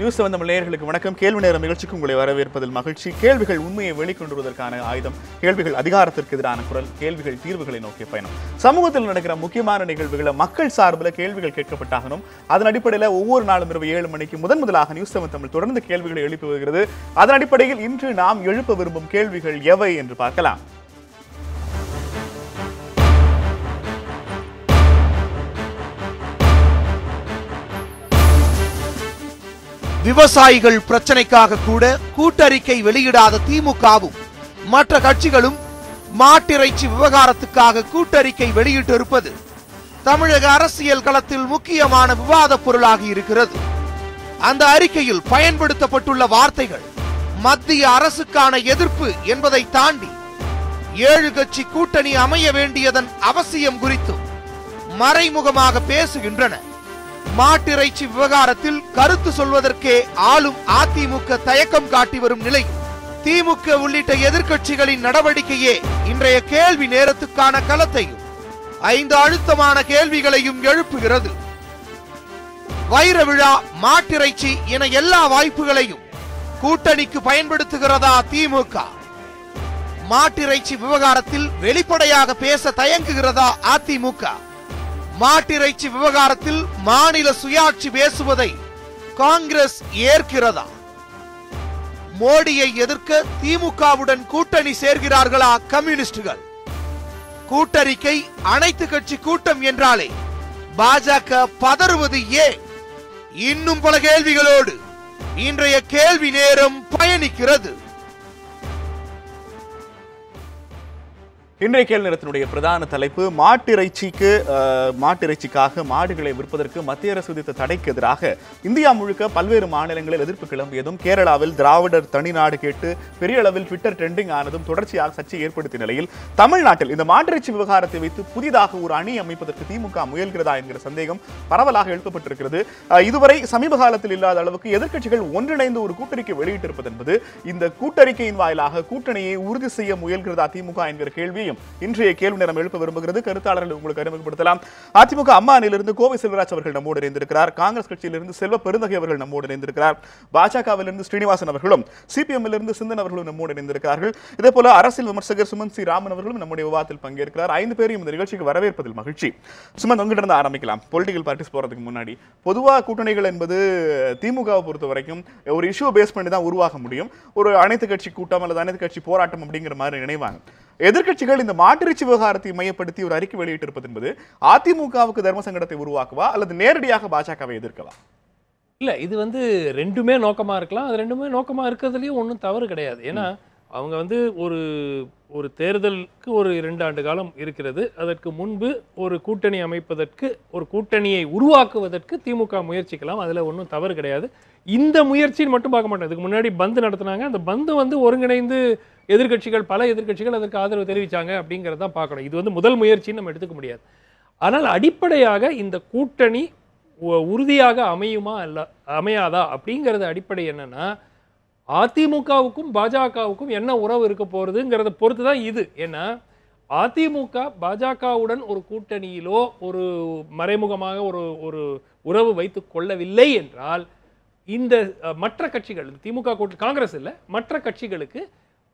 News 7 Tamil நேயர்களுக்கு வணக்கம். கேள்வி நேரம் நிகழ்ச்சிக்கு உங்களை வரவேற்பதில் மகிழ்ச்சி. கேள்விகள் உண்மையை வெளிக்கொண்டு வருவதற்கான ஆயுதம், கேள்விகள் அதிகாரத்திற்கு எதிரான குரல், கேள்விகள் தீர்வுகளை நோக்கிய பயணம். சமூகத்தில் நடக்கிற முக்கியமான நிகழ்வுகளை மக்கள் சார்பில் கேள்விகள் கேட்கப்பட்டாகணும். அதன் அடிப்படையில் ஒவ்வொரு நாளும் இரவு 7 மணிக்கு முதலாக நியூஸ் 7 தமிழ் தொடர்ந்து கேள்விகளை எழுப்பி வருகிறது. அதன் அடிப்படையில் இன்று நாம் எழுப்ப விரும்பும் கேள்விகள் எவை என்று பார்க்கலாம். விவசாயிகள் பிரச்சனைக்காக கூட கூட்டறிக்கை வெளியிடாத திமுகவும் மற்ற கட்சிகளும் மாட்டிறைச்சி விவகாரத்துக்காக கூட்டறிக்கை வெளியிட்டிருப்பது தமிழக அரசியல் களத்தில் முக்கியமான விவாத பொருளாகி இருக்கிறது. அந்த அறிக்கையில் பயன்படுத்தப்பட்டுள்ள வார்த்தைகள் மத்திய அரசுக்கான எதிர்ப்பு என்பதை தாண்டி 7 கட்சி கூட்டணி அமைய வேண்டியதன் அவசியம் குறித்தும் மறைமுகமாக பேசுகின்றன. மாட்டிறைச்சி விவகாரத்தில் கருத்து சொல்வதற்கே ஆளும் அதிமுக தயக்கம் காட்டி வரும் நிலை திமுக உள்ளிட்ட எதிர்க்கட்சிகளின் நடவடிக்கையே இன்றைய கேள்வி நேரத்துக்கான களத்தையும் 5 அழுத்தமான கேள்விகளையும் எழுப்புகிறது. வைர விழா, மாட்டிறைச்சி என எல்லா வாய்ப்புகளையும் கூட்டணிக்கு பயன்படுத்துகிறதா திமுக? மாட்டிறைச்சி விவகாரத்தில் வெளிப்படையாக பேச தயங்குகிறதா அதிமுக? மாட்டிறைச்சி விவகாரத்தில் மாநில சுயாட்சி பேசுவதை காங்கிரஸ் ஏற்கிறதா? மோடியை எதிர்க்க திமுகவுடன் கூட்டணி சேர்கிறார்களா கம்யூனிஸ்டுகள்? கூட்டறிக்கை அனைத்து கட்சி கூட்டம் என்றாலே பாஜக பதறுவது ஏன்? இன்னும் பல கேள்விகளோடு இன்றைய கேள்வி நேரம் பயணிக்கிறது. இன்றைய கேள்வி நேரத்தினுடைய பிரதான தலைப்பு மாட்டிறைச்சிக்காக மாடுகளை விற்பதற்கு மத்திய அரசு விதித்த தடைக்கு எதிராக இந்தியா முழுக்க பல்வேறு மாநிலங்களில் எதிர்ப்பு கிளம்பியதும், கேரளாவில் திராவிடர் தனிநாடு கேட்டு பெரிய அளவில் ட்விட்டர் ட்ரெண்டிங் ஆனதும் தொடர்ச்சியாக சர்ச்சை ஏற்படுத்திய நிலையில் தமிழ்நாட்டில் இந்த மாட்டிறைச்சி விவகாரத்தை வைத்து புதிதாக ஒரு அணி அமைப்பதற்கு திமுக முயல்கிறதா என்கிற சந்தேகம் பரவலாக எழுப்பப்பட்டிருக்கிறது. இதுவரை சமீப காலத்தில் இல்லாத அளவுக்கு எதிர்க்கட்சிகள் ஒன்றிணைந்து ஒரு கூட்டறிக்கை வெளியிட்டிருப்பது என்பது இந்த கூட்டறிக்கையின் வாயிலாக கூட்டணியை உறுதி செய்ய முயல்கிறதா திமுக என்கிற கேள்வி இன்றைய கேள்வி நேரம் எழுப்ப விரும்புகிறது. கருத்தாளர்கள் உங்களுக்கு அறிமுகப்படுத்தலாம். அதிமுக அம்மாநிலிருந்து கோவை செல்வராஜ் அவர்கள் நம்மோடு இணைந்திருக்கிறார். காங்கிரஸ் கட்சியிலிருந்து செல்வ பெருந்தகை அவர்கள் நம்மோடு இணைந்திருக்கிறார். பாஜகவிலிருந்து ஸ்ரீனிவாசன் அவர்களும் சிபிஎம்மிலிருந்து சிந்தன் அவர்களும் நம்மோடு இணைந்திருக்கிறார்கள். இதே போல அரசியல் விமர்சகர் சுமன் சி ராமன் அவர்களும் நம்முடைய விவாதத்தில் பங்கேற்கிறார். 5 பேரையும் இந்த நிகழ்ச்சிக்கு வரவேற்பதில் மகிழ்ச்சி. சுமன், உங்ககிட்ட இருந்து ஆரம்பிக்கலாம். பொலிட்டிக்கல் பார்ட்டிஸ் போறதுக்கு முன்னாடி பொதுவாக கூட்டணிகள் என்பது திமுகவை பொறுத்த வரைக்கும் ஒரு இஷ்யூ பேஸ் பண்ணி தான் உருவாக முடியும். ஒரு அனைத்து கட்சி கூட்டம் அல்லது அனைத்து கட்சி போராட்டம் அப்படிங்கிற மாதிரி நினைவாங்க. எதிர்க்கட்சிகள் இந்த மாட்டிறைச்சி விவகாரத்தை மையப்படுத்தி ஒரு அறிக்கை வெளியிட்டிருப்பது என்பது அதிமுகவுக்கு தர்ம சங்கடத்தை உருவாக்குவா அல்லது நேரடியாக பாஜகவை எதிர்க்கவா? இல்ல, இது ரெண்டுமே நோக்கமா இருக்கலாம். அது ரெண்டுமே நோக்கமா இருக்கிறதுலயும் ஒன்றும் தவறு கிடையாது. ஏன்னா அவங்க ஒரு தேர்தலுக்கு ஒரு 2 ஆண்டு காலம் இருக்கிறது. அதற்கு முன்பு ஒரு கூட்டணி அமைப்பதற்கு, ஒரு கூட்டணியை உருவாக்குவதற்கு திமுக முயற்சிக்கலாம். அதுல ஒன்றும் தவறு கிடையாது. இந்த முயற்சின்னு மட்டும் பார்க்க மாட்டோம். இதுக்கு முன்னாடி பந்து நடத்தினாங்க. அந்த பந்து ஒருங்கிணைந்து பல எதிர்க்கட்சிகள் அதற்கு ஆதரவு தெரிவித்தாங்க அப்படிங்கிறத பார்க்கணும். இது முதல் முயற்சின்னு நம்ம எடுத்துக்க முடியாது. ஆனால் அடிப்படையாக இந்த கூட்டணி உறுதியாக அமையாதா அப்படிங்கிறது அடிப்படை என்னன்னா, அதிமுகவுக்கும் பாஜகவுக்கும் என்ன உறவு இருக்க போறதுங்கிறத பொறுத்து தான் இது. ஏன்னா அதிமுக பாஜகவுடன் ஒரு கூட்டணியிலோ ஒரு மறைமுகமாக ஒரு உறவு வைத்துக் கொள்ளவில்லை என்றால் இந்த மற்ற கட்சிகள், திமுக காங்கிரஸ் இல்லை, மற்ற கட்சிகளுக்கு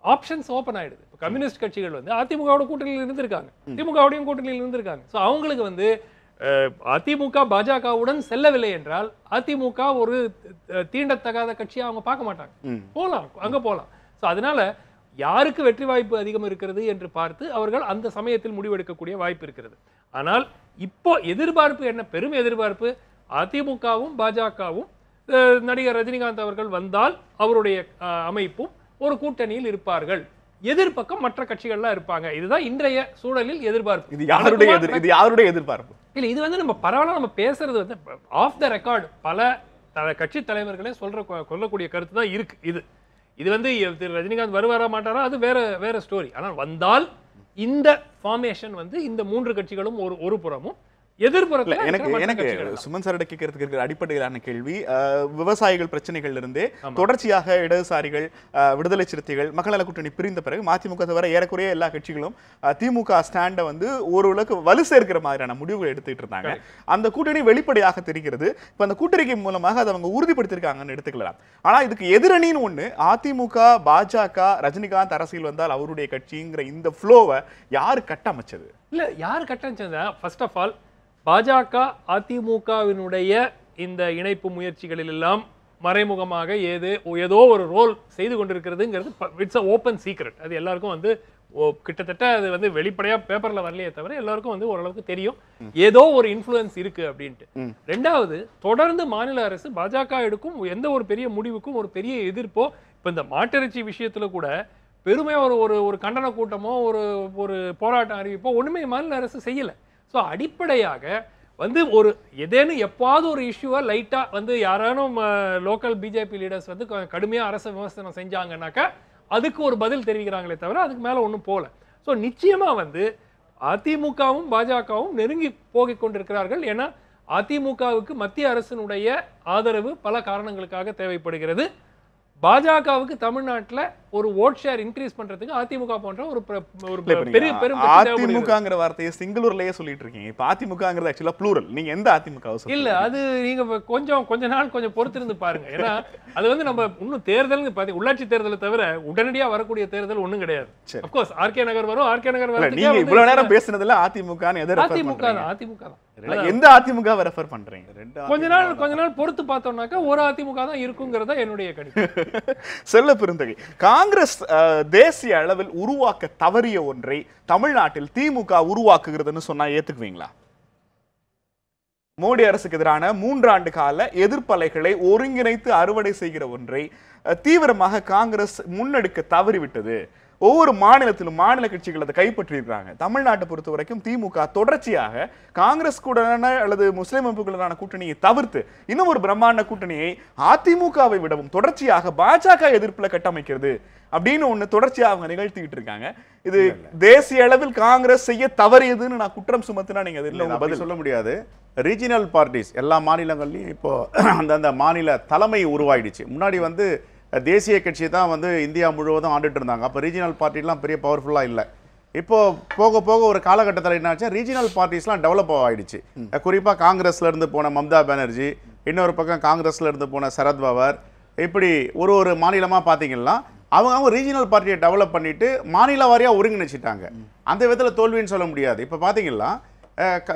ஆப்ஷன்ஸ் ஓப்பன் ஆயிடுது. கம்யூனிஸ்ட் கட்சிகள் அதிமுகவோட கூட்டணியில் இருந்திருக்காங்க, திமுகவுடையும் கூட்டணியில் இருந்திருக்காங்க. ஸோ அவங்களுக்கு அதிமுக பாஜகவுடன் செல்லவில்லை என்றால் அதிமுக ஒரு தீண்டத்தகாத கட்சியை அவங்க பார்க்க மாட்டாங்க. அங்க போகலாம். ஸோ அதனால யாருக்கு வெற்றி வாய்ப்பு அதிகம் இருக்கிறது என்று பார்த்து அவர்கள் அந்த சமயத்தில் முடிவெடுக்கக்கூடிய வாய்ப்பு இருக்கிறது. ஆனால் இப்போ எதிர்பார்ப்பு என்ன? பெரும் எதிர்பார்ப்பு அதிமுகவும் பாஜகவும் நடிகர் ரஜினிகாந்த் அவர்கள் வந்தால் அவருடைய அமைப்பும் ஒரு கூட்டணியில் இருப்பார்கள். எதிர்பக்கம் மற்ற கட்சிகள்லாம் இருப்பாங்க. இதுதான் இன்றைய சூழலில் எதிர்பார்ப்பு. இது யாருடைய எதிர்பார்ப்பு இல்ல. இது நம்ம பரவாயில்ல, நம்ம பேசுறது ஆஃப் த ரெக்கார்டு பல கட்சி தலைவர்களே சொல்லக்கூடிய கருத்து தான் இருக்கு. இது திரு ரஜினிகாந்த் வருவாரா மாட்டாரா அது வேற ஸ்டோரி. ஆனால் வந்தால் இந்த ஃபார்மேஷன் இந்த 3 கட்சிகளும் ஒரு புறமும், எதிர்ப்புறத்துல எனக்கு சுமன் சார் கேட்கறதுக்கு இருக்கிற அடிப்படையிலான கேள்வி, விவசாயிகள் பிரச்சனைகள் இருந்தே தொடர்ச்சியாக இடதுசாரிகள், விடுதலை சிறுத்தைகள், மக்கள் நல கூட்டணி பிரிந்த பிறகு மதிமுக தவிர ஏறக்குறைய எல்லா கட்சிகளும் திமுக ஸ்டாண்டை வந்து ஓரளவுக்கு வலு சேர்க்கிற மாதிரியான முடிவுகள் எடுத்துட்டு இருந்தாங்க. அந்த கூட்டணி வெளிப்படையாக தெரிகிறது. இப்ப அந்த கூட்டணிக்கு மூலமாக அதை அவங்க உறுதிப்படுத்திருக்காங்கன்னு எடுத்துக்கலாம். ஆனா இதுக்கு எதிரணின்னு ஒண்ணு, அதிமுக, பாஜக, ரஜினிகாந்த் அரசியல் வந்தால் அவருடைய கட்சிங்கிற இந்த ஃப்ளோவை யாரு கட்டமைச்சது? இல்ல, யாரு கட்டமைச்சது? ஃபர்ஸ்ட் ஆஃப் ஆல் பாஜக அதிமுகவினுடைய இந்த இணைப்பு முயற்சிகளில் எல்லாம் மறைமுகமாக ஏதோ ஒரு ரோல் செய்து கொண்டிருக்கிறதுங்கிறது இட்ஸ் ஓப்பன் சீக்ரெட். அது எல்லாருக்கும் வந்து கிட்டத்தட்ட அது வந்து வெளிப்படையா பேப்பர்ல வரலையே தவிர எல்லாருக்கும் வந்து ஓரளவுக்கு தெரியும் ஏதோ ஒரு இன்ஃப்ளூயன்ஸ் இருக்கு அப்படின்ட்டு. ரெண்டாவது, தொடர்ந்து மாநில அரசு பாஜக எடுக்கும் எந்த ஒரு பெரிய முடிவுக்கும் ஒரு பெரிய எதிர்ப்போ, இப்ப இந்த மாட்டிறைச்சி விஷயத்துல கூட பெருமையா ஒரு கண்டன கூட்டமோ ஒரு போராட்டம் அறிவிப்போ ஒண்ணுமே மாநில அரசு செய்யல. ஸோ அடிப்படையாக வந்து ஒரு ஏதேனும் எப்பாவது ஒரு இஷ்யூவா லைட்டா வந்து யாரானும் லோக்கல் பிஜேபி லீடர்ஸ் வந்து கடுமையா அரசு விமர்சனம் செஞ்சாங்கன்னாக்கா அதுக்கு ஒரு பதில் தெரிவிக்கிறாங்களே தவிர அதுக்கு மேல ஒன்றும் போல. ஸோ நிச்சயமா வந்து அதிமுகவும் பாஜகவும் நெருங்கி போகிக் கொண்டிருக்கிறார்கள். ஏன்னா அதிமுகவுக்கு மத்திய அரசினுடைய ஆதரவு பல காரணங்களுக்காக தேவைப்படுகிறது. பாஜகவுக்கு தமிழ்நாட்டில் ஒரு ஓட் ஷேர் இன்க்ரீஸ் பண்றதுக்கு அதிமுக போன்ற ஒரு பெரிய அதிமுகங்கிற வார்த்தையை சிங்குலர்லயே சொல்லிட்டு இருக்கீங்க. இப்ப அதிமுகங்கிறது ஆக்சுவலா ப்ளூரல். நீங்க எந்த அதிமுக இல்ல, அது நீங்க கொஞ்ச நாள் பொறுத்திருந்து பாருங்க. ஏன்னா அது வந்து நம்ம இன்னும் தேர்தல் உள்ளாட்சி தேர்தலை தவிர உடனடியா வரக்கூடிய தேர்தல் ஒண்ணும் கிடையாது. அப்கோர்ஸ் ஆர்கே நகர் வரும். ஆர்கே நகர் வரும். நீங்க இவ்வளவு நேரம் பேசுனதுல அதிமுக தான் எந்த அதிமுகவை ரெஃபர் பண்றீங்க? கொஞ்ச நாள் பொறுத்து பார்த்தோம்னாக்கா ஒரு அதிமுக தான் இருக்குங்கிறத என்னுடைய கணிப்பு. செல்ல பெருந்தகை, காங்கிரஸ் தேசிய அளவில் உருவாக்க தவறிய ஒன்றை தமிழ்நாட்டில் திமுக உருவாக்குகிறதுன்னு சொன்னா ஏத்துக்குவீங்களா? மோடி அரசுக்கு எதிரான 3 ஆண்டு கால எதிர்ப்பலைகளை ஒருங்கிணைத்து அறுவடை செய்கிற ஒன்றை தீவிரமாக காங்கிரஸ் முன்னெடுக்க தவறிவிட்டது. ஒவ்வொரு மாநிலத்திலும் மாநில கட்சிகள் அதை கைப்பற்றியிருக்கிறாங்க. தமிழ்நாட்டை பொறுத்த வரைக்கும் திமுக தொடர்ச்சியாக காங்கிரஸ் கூடன அல்லது முஸ்லிம் அமைப்புகளுடனான கூட்டணியை தவிர்த்து இன்னும் ஒரு பிரம்மாண்ட கூட்டணியை அதிமுகவை விடவும் தொடர்ச்சியாக பாஜக எதிர்ப்புல கட்டமைக்கிறது அப்படின்னு ஒண்ணு தொடர்ச்சியாக அவங்க நிகழ்த்திக்கிட்டு இருக்காங்க. இது தேசிய அளவில் காங்கிரஸ் செய்ய தவறியதுன்னு நான் குற்றம் சுமத்தினா நீங்க அதில் பதில் சொல்ல முடியாது. ரீஜினல் பார்ட்டிஸ் எல்லா மாநிலங்கள்லையும் இப்போ அந்தந்த மாநில தலைமை உருவாயிடுச்சு. முன்னாடி வந்து தேசிய கட்சி தான் வந்து இந்தியா முழுவதும் ஆண்டுட்டு இருந்தாங்க. அப்போ ரீஜினல் பார்ட்டிலாம் பெரிய பவர்ஃபுல்லாக இல்லை. இப்போ போக போக ஒரு காலகட்டத்தில் என்னாச்சு, ரீஜினல் பார்ட்டிஸ்லாம் டெவலப் ஆகிடுச்சு. குறிப்பாக காங்கிரஸ்ல இருந்து போன மம்தா பானர்ஜி, இன்னொரு பக்கம் காங்கிரஸ்ல இருந்து போன சரத் பவார், இப்படி ஒரு மாநிலமாக பார்த்தீங்கன்னா அவங்க ரீஜினல் பார்ட்டியை டெவலப் பண்ணிட்டு மாநில வாரியாக ஒருங்கிணைச்சிட்டாங்க. அந்த விதத்தில் தோல்வின்னு சொல்ல முடியாது. இப்போ பார்த்தீங்கன்னா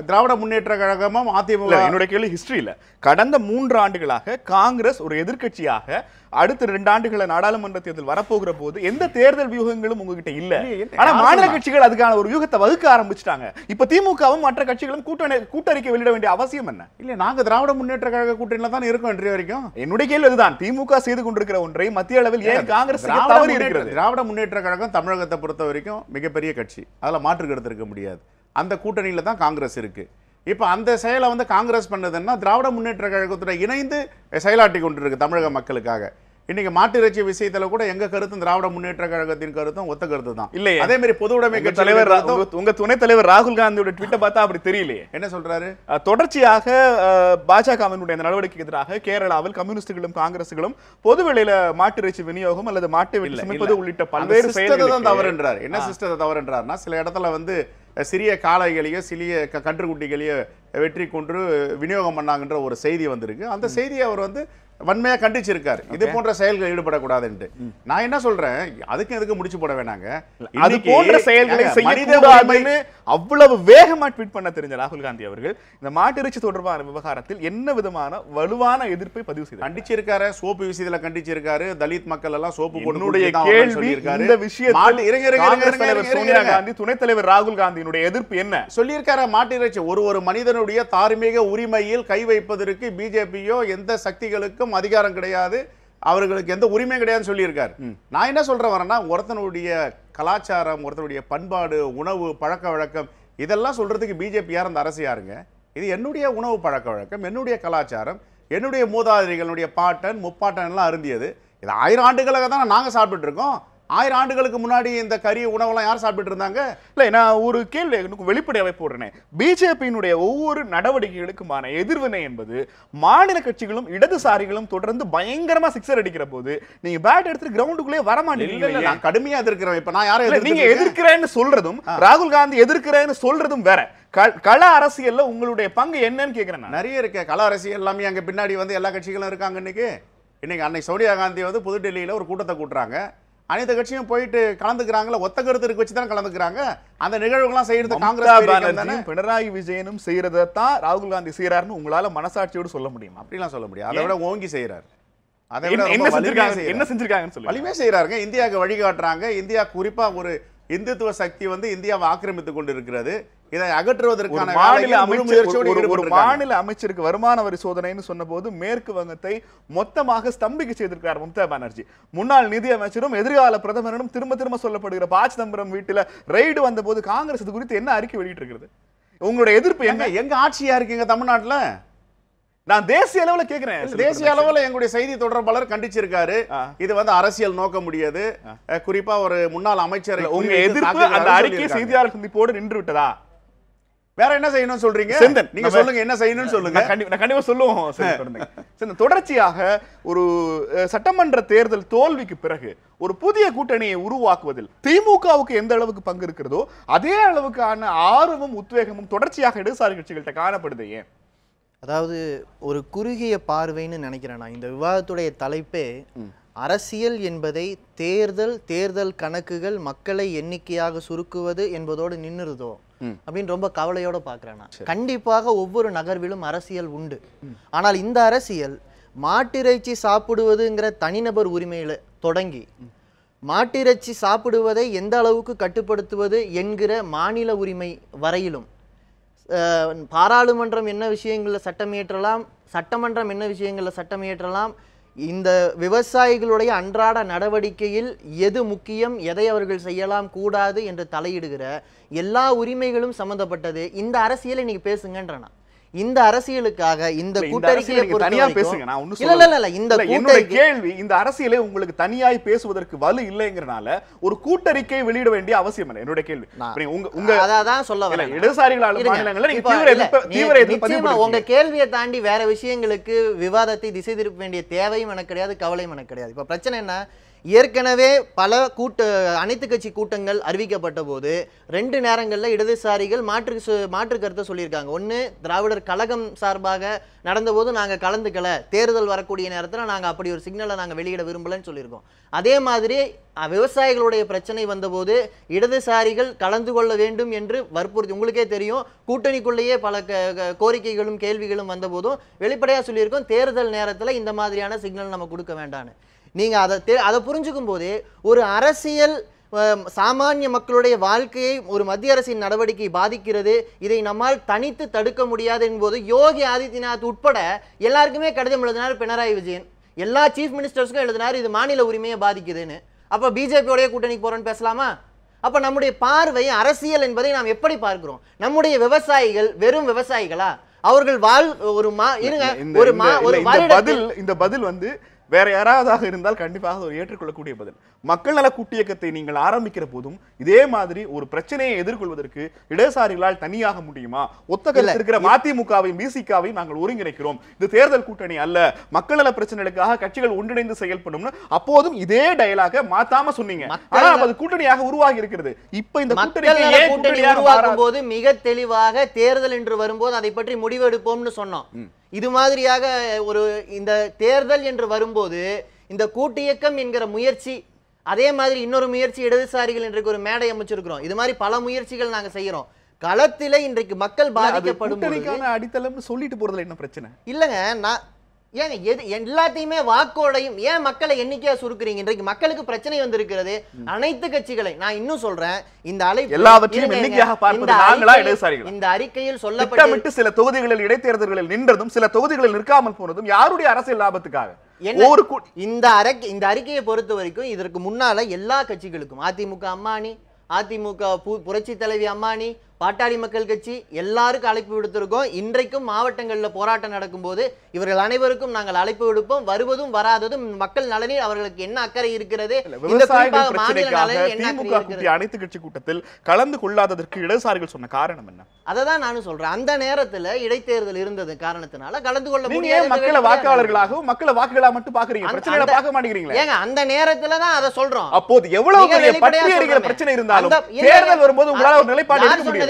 திராவிட முன்னேற்ற கழகமும் அதிமுக, என்னுடைய கேள்வி ஹிஸ்டரியில கடந்த 3 ஆண்டுகளாக காங்கிரஸ் ஒரு எதிர்க்கட்சியாக அடுத்த 2 ஆண்டுகள நாடாளுமன்ற தேர்தல் வரப்போகிற போது எந்த தேர்தல் வியூகங்களும் உங்ககிட்ட இல்ல. ஆனா மாநில கட்சிகள் அதுக்கான ஒரு வியூகத்தை வகுக்க ஆரம்பிச்சிட்டாங்க. இப்ப திமுகவும் மற்ற கட்சிகளும் கூட்டறிக்கை வெளியிட வேண்டிய அவசியம் என்ன? இல்ல, நாங்க திராவிட முன்னேற்ற கழக கூட்டணியில தான் இருக்கோம் இன்றைய வரைக்கும். என்னுடைய கேள்வி அதுதான். திமுக செய்து கொண்டிருக்கிற ஒன்றை மத்திய அளவில் ஏன் காங்கிரஸ் தவறி இருக்கிறது? திராவிட முன்னேற்ற கழகம் தமிழகத்தை பொறுத்த வரைக்கும் மிகப்பெரிய கட்சி. அதில் மாற்று கருத்து இருக்க முடியாது. அந்த கூட்டணியில தான் காங்கிரஸ் இருக்கு. இப்போ அந்த செயலை வந்து காங்கிரஸ் பண்ணதுன்னா திராவிட முன்னேற்ற கழகத்துடன் இணைந்து செயலாற்றி கொண்டிருக்கு தமிழக மக்களுக்காக. இன்னைக்கு மாட்டிறைச்சி விஷயத்துல கூட எங்க கருத்தும் திராவிட முன்னேற்ற கழகத்தின் கருத்தும் ஒத்த கருத்து தான். இல்ல, அதே மாதிரி பொது உடைமை தலைவர் உங்க துணைத் தலைவர் ராகுல் காந்தியோட ட்வீட்டை பார்த்தா அப்படி தெரியலையே. என்ன சொல்றாரு? தொடர்ச்சியாக பாஜகவினுடைய நடவடிக்கைக்கு எதிராக கேரளாவில் கம்யூனிஸ்டுகளும் காங்கிரசுகளும் பொதுவெளியில மாட்டிறைச்சி விநியோகம் அல்லது மாட்டு வெட்டி சமைப்பது உள்ளிட்ட பல்வேறு செயல்கள் தவறுன்றார். என்ன சிஸ்டத்தை தவறுன்றார்னா, சில இடத்துல வந்து சிறிய காளைகளையோ சிறிய கன்றுக்குட்டிகளையோ வெற்றி கொன்று விநியோகம் பண்ணாங்கன்ற ஒரு செய்தி வந்திருக்கு. அந்த செய்தியை அவர் வந்து வன்மையா கண்டிச்சிருக்காரு. இது போன்ற செயல்கள் ஈடுபடக்கூடாதுன்னு. நான் என்ன சொல்றேன், அதுக்கு எதுக்கு முடிச்சு போட வேணாங்க. அது போன்ற செயல்களை செய்யக்கூடாதுன்னு அவ்வளவு வேகமா ட்வீட் பண்ண தெரிஞ்ச ராகுல் காந்தி அவர்கள் இந்த மாட்டிறைச்சி தொடர்பான விவகாரத்தில் என்ன விதமான வலுவான எதிர்ப்பை பதிவு செய்தார்? கண்டிச்சிருக்காரு. சோப்பு விஷயத்துல கண்டிச்சிருக்காரு. தலித் மக்கள் எல்லாம் சோப்பு போட்டு கேள்வி இந்த விஷயத்தில் சோனியா காந்தி, துணைத் தலைவர் ராகுல் காந்தியினுடைய எதிர்ப்பு என்ன சொல்லியிருக்காரு? மாட்டிறைச்சி ஒரு மனிதனுடைய தார்மீக உரிமையில் கை வைப்பதற்கு பிஜேபியோ எந்த சக்திகளுக்கும் அதிகாரம் கிடையாது, அவர்களுக்கு எந்த உரிமையும் கிடையாதுன்னு சொல்லியிருக்காரு. நான் என்ன சொல்றேன் வரேன்னா, ஒருத்தனுடைய கலாச்சாரம், ஒருத்தனுடைய பண்பாடு, உணவு பழக்க வழக்கம், இதெல்லாம் சொல்றதுக்கு பிஜேபி யார், அந்த அரசு யாருங்க? இது என்னுடைய உணவு பழக்க வழக்கம், என்னுடைய கலாச்சாரம், என்னுடைய மூதாதைகளுடைய பாட்டன் முப்பாட்டன் எல்லாம் அருந்தியது. இது 1000 ஆண்டுகளாக தான் நாங்க சாப்பிட்டு இருக்கோம். 1000 ஆண்டுகளுக்கு முன்னாடி இந்த கறி உணவெல்லாம் யார் சாப்பிட்டு இருந்தாங்க? இல்ல நான் ஒரு கேள்வி வெளிப்படையாவே போடுறேன். பிஜேபியினுடைய ஒவ்வொரு நடவடிக்கைகளுக்குமான எதிர்வினை என்பது மாநில கட்சிகளும் இடதுசாரிகளும் தொடர்ந்து பயங்கரமா சிக்ஸர் அடிக்கிற போது நீங்க பேட் எடுத்து கிரவுண்டுக்குள்ளே வர மாட்டீங்க. நான் கடுமையா எதிர்க்கிறேன். இப்ப நான் யாரை நீங்க எதிர்க்கிறேன்னு சொல்றதும் ராகுல் காந்தி எதிர்க்கிறேன்னு சொல்றதும் வேற. கள அரசியல்ல உங்களுடைய பங்கு என்னன்னு கேக்குறேன். நிறைய இருக்கு கள அரசியல் எல்லாமே. அங்க பின்னாடி வந்து எல்லா கட்சிகளும் இருக்காங்க. இன்னைக்கு அன்னை சோனியா காந்தி வந்து புதுடெல்லியில ஒரு கூட்டத்தை கூட்டுறாங்க. அனைத்து கட்சியும் போயிட்டு கலந்துக்கிறாங்களா, ஒத்த கருத்து வச்சு தான் கலந்துக்கிறாங்க. அந்த நிகழ்வுகள்லாம் செய்யறது காங்கிரஸ் பினராயி விஜயனும் செய்யறதான் ராகுல் காந்தி செய்யறாருன்னு உங்களால மனசாட்சியோடு சொல்ல முடியும்? அப்படிலாம் சொல்ல முடியும். அதை விட ஓங்கி செய்யறாரு. அதை விட என்ன செஞ்சிருக்காங்கன்னு சொல்லி வலிமையா செய்யறாங்க. இந்தியாவுக்கு வழிகாட்டுறாங்க. இந்தியா குறிப்பா ஒரு இந்துத்துவ சக்தி வந்து இந்தியாவை ஆக்கிரமித்துக் கொண்டு இருக்கிறது. இதை அகற்றுவதற்கான மாநில அமைச்சருக்கு வருமான வரி சோதனைன்னு சொன்ன போது மேற்கு வங்கத்தை மொத்தமாக ஸ்தம்பிக்க செய்திருக்கிறார் மம்தா பானர்ஜி. முன்னாள் நிதி அமைச்சரும் எதிர்கால பிரதமரும் திரும்ப சொல்லப்படுகிற ப. சிதம்பரம் வீட்டில் ரெய்டு வந்த போது காங்கிரஸ் இது குறித்து என்ன அறிக்கை வெளியிட்டு இருக்கிறது? உங்களுடைய எதிர்ப்பு எங்க ஆட்சியா இருக்கீங்க தமிழ்நாட்டுல? நான் தேசிய அளவுல கேக்குறேன். தேசிய அளவுல எங்களுடைய செய்தி தொடர்பாளர் கண்டிச்சிருக்காரு. இது வந்து அரசியல் நோக்க முடியாது. குறிப்பா ஒரு முன்னாள் அமைச்சர். உங்க எதிர்ப்பு அந்த அறிக்கை செய்தியாளர் சந்திப்போடு நின்று விட்டதா? வேற என்ன செய்யணும்னு சொல்றீங்க? நீங்க சொல்லுங்க, என்ன செய்யணும்னு சொல்லுங்க. கண்டிப்பா சொல்லுவோம். தொடர்ச்சியாக ஒரு சட்டமன்ற தேர்தல் தோல்விக்கு பிறகு ஒரு புதிய கூட்டணியை உருவாக்குவதில் திமுகவுக்கு எந்த அளவுக்கு பங்கு இருக்கிறதோ அதே அளவுக்கான ஆர்வமும் உத்வேகமும் தொடர்ச்சியாக இடதுசாரி கட்சிகள்கிட்ட காணப்படுது. ஏன்? அதாவது ஒரு குறுகிய பார்வைன்னு நினைக்கிறேன் நான். இந்த விவாதத்துடைய தலைப்பே அரசியல் என்பதை தேர்தல் கணக்குகள் மக்களை எண்ணிக்கையாக சுருக்குவது என்பதோடு நின்றுதோ அப்படின்னு ரொம்ப கவலையோட பாக்குறேன் நான். கண்டிப்பாக ஒவ்வொரு நகர்விலும் அரசியல் உண்டு. ஆனால் இந்த அரசியல் மாட்டிறைச்சி சாப்பிடுவதுங்கிற தனிநபர் உரிமையில தொடங்கி மாட்டிறைச்சி சாப்பிடுவதை எந்த அளவுக்கு கட்டுப்படுத்துவது என்கிற மாநில உரிமை வரையிலும், பாராளுமன்றம் என்ன விஷயங்களில் சட்டம் இயற்றலாம், சட்டமன்றம் என்ன விஷயங்களில் சட்டம் இயற்றலாம், இந்த விவசாயிகளுடைய அன்றாட நடவடிக்கையில் எது முக்கியம், எதை அவர்கள் செய்யலாம் கூடாது என்று தலையிடுகிற எல்லா உரிமைகளும் சம்பந்தப்பட்டது. இந்த அரசியலை நீங்க பேசுங்கன்றனா இந்த அரசியலுக்காக இந்த கூட்டறிக்கையை தனியா பேசுங்க. நான் ஒண்ணு இல்ல இந்த கேள்வி, இந்த அரசியலை உங்களுக்கு தனியாய் பேசுவதற்கு வலு இல்லைங்கறனால ஒரு கூட்டறிக்கை வெளியிட வேண்டிய அவசியம் இல்லை. என்னோட கேள்வி உங்க அதான் சொல்ல வரேன். இடதுசாரிகளால மாநிலங்கள்ல நீங்க தீவிர எதிர்ப்பு உங்க கேள்வியை தாண்டி வேற விஷயங்களுக்கு விவாதத்தை திசை திருப்ப வேண்டிய தேவையும் எனக்கு கிடையாது, கவலையும் எனக்கு கிடையாது. இப்ப பிரச்சனை என்ன, ஏற்கனவே பல அனைத்து கட்சி கூட்டங்கள் அறிவிக்கப்பட்ட போது 2 நேரங்களில் இடதுசாரிகள் மாற்று கருத்தை சொல்லியிருக்காங்க. ஒன்று, திராவிடர் கழகம் சார்பாக நடந்தபோது நாங்கள் கலந்துக்கல, தேர்தல் வரக்கூடிய நேரத்தில் நாங்கள் அப்படி ஒரு சிக்னலை நாங்கள் வெளியிட விரும்பலன்னு சொல்லியிருக்கோம். அதே மாதிரி விவசாயிகளுடைய பிரச்சனை வந்தபோது இடதுசாரிகள் கலந்து கொள்ள வேண்டும் என்று வற்புறுத்தி, உங்களுக்கே தெரியும் கூட்டணிக்குள்ளேயே பல கோரிக்கைகளும் கேள்விகளும் வந்தபோதும் வெளிப்படையாக சொல்லியிருக்கோம், தேர்தல் நேரத்தில் இந்த மாதிரியான சிக்னல் நம்ம கொடுக்க வேண்டான்னு. நீங்க அதை புரிஞ்சுக்கும் போதே ஒரு அரசியல் சாமானிய மக்களுடைய வாழ்க்கையை ஒரு மத்திய அரசின் நடவடிக்கை பாதிக்கிறது, இதை நம்மால் தனித்து தடுக்க முடியாது என்பது யோகி ஆதித்யநாத் உட்பட எல்லாருக்குமே கடிதம் எழுதினார் பினராயி விஜயன். எல்லா சீஃப் மினிஸ்டர்ஸ்க்கும் எழுதினார் இது மாநில உரிமையை பாதிக்குதுன்னு. அப்ப பிஜேபியோடைய கூட்டணிக்கு போறோன்னு பேசலாமா? அப்ப நம்முடைய பார்வை அரசியல் என்பதை நாம் எப்படி பார்க்கிறோம்? நம்முடைய விவசாயிகள் வெறும் விவசாயிகளா? அவர்கள் இந்த பதில் வந்து வேற யாராவதாக இருந்தால் கண்டிப்பாக ஒரு ஏற்றுக்கொள்ளக்கூடிய பதில். மக்கள் நல கூட்டியக்கத்தை நீங்கள் ஆரம்பிக்கிற போதும் இதே மாதிரி ஒரு பிரச்சனையை எதிர்கொள்வதற்கு இடதுசாரிகளால் தனியாக முடியுமா? ஒத்த கருத்து இருக்கிற மதிமுகவையும் பிசிகாவையும் நாங்கள் ஒருங்கிணைக்கிறோம், இது தேர்தல் கூட்டணி அல்ல, மக்கள் நல பிரச்சனைகளுக்காக கட்சிகள் ஒன்றிணைந்து செயல்படும் அப்போதும் இதே டயலாக மாத்தாம சொன்னீங்க. ஆனா அது கூட்டணியாக உருவாகி இருக்கிறது. இப்ப இந்த கூட்டணி உருவாக்கும் போது மிக தெளிவாக தேர்தல் என்று வரும்போது அதை பற்றி முடிவெடுப்போம்னு சொன்னோம். இது மாதிரியாக ஒரு இந்த தேர்தல் என்று வரும்போது இந்த கூட்டியக்கம் என்கிற முயற்சி, அதே மாதிரி இன்னொரு முயற்சி இடதுசாரிகள் இன்றைக்கு ஒரு மேடை அமைச்சிருக்கிறோம். இது மாதிரி பல முயற்சிகள் நாங்க செய்யறோம். களத்தில இன்றைக்கு மக்கள் பாதிக்கப்படும் அடித்தளம் சொல்லிட்டு போறதுல என்ன பிரச்சனை இல்லைங்க. நான் ஏங்க எல்லாத்தையுமே வாக்கோடையும் ஏன் மக்களை எண்ணிக்கையா சுருக்குறீங்க? இன்றைக்கு மக்களுக்கு பிரச்சனை வந்திருக்கிறது. அனைத்து கட்சிகளை நான் இன்னும் சொல்றேன், இந்த இந்த அறிக்கையில் சொல்லப்பட்ட சில தொகுதிகளில் இடைத்தேர்தல்களில் நின்றதும் சில தொகுதிகளில் நிற்காமல் போனதும் யாருடைய அரசியல் லாபத்துக்காக? இந்த அறிக்கையை பொறுத்த வரைக்கும் இதற்கு முன்னால எல்லா கட்சிகளுக்கும் அதிமுக அம்மானி, அதிமுக புரட்சி தலைவி அம்மானி, பாட்டாளி மக்கள் கட்சி எல்லாருக்கும் அழைப்பு விடுத்திருக்கோம். இன்றைக்கும் மாவட்டங்களில் போராட்டம் நடக்கும்போது இவர்கள் அனைவருக்கும் நாங்கள் அழைப்பு விடுப்போம். வருவதும் வராததும் மக்கள் நலனில் அவர்களுக்கு என்ன அக்கறை இருக்கிறது, விவசாயிகள் பிரச்சனைக்காக அனைத்து கட்சி கூட்டத்தில் கலந்து கொள்ளாததற்கு இடதுசாரிகள் சொன்ன காரணம் என்ன? அதை தான் நானும் சொல்றேன். அந்த நேரத்தில் இடைத்தேர்தல் இருந்தது காரணத்தினால கலந்து கொள்ள முடியாது. மக்களை வாக்காளர்களாகவும் மக்களை வாக்குகளா மட்டும் பாக்குறீங்க, பிரச்சனைகளை பார்க்க மாட்டேங்கிறீங்களா? ஏங்க அந்த நேரத்துல தான் அதை சொல்றோம். அப்போது எவ்வளவு பெரிய பற்றி எரிகிற பிரச்சனை இருந்தாலும் தேர்தல் வரும்போது உங்களால ஒரு நிலைப்பாடு எடுக்க முடியாது.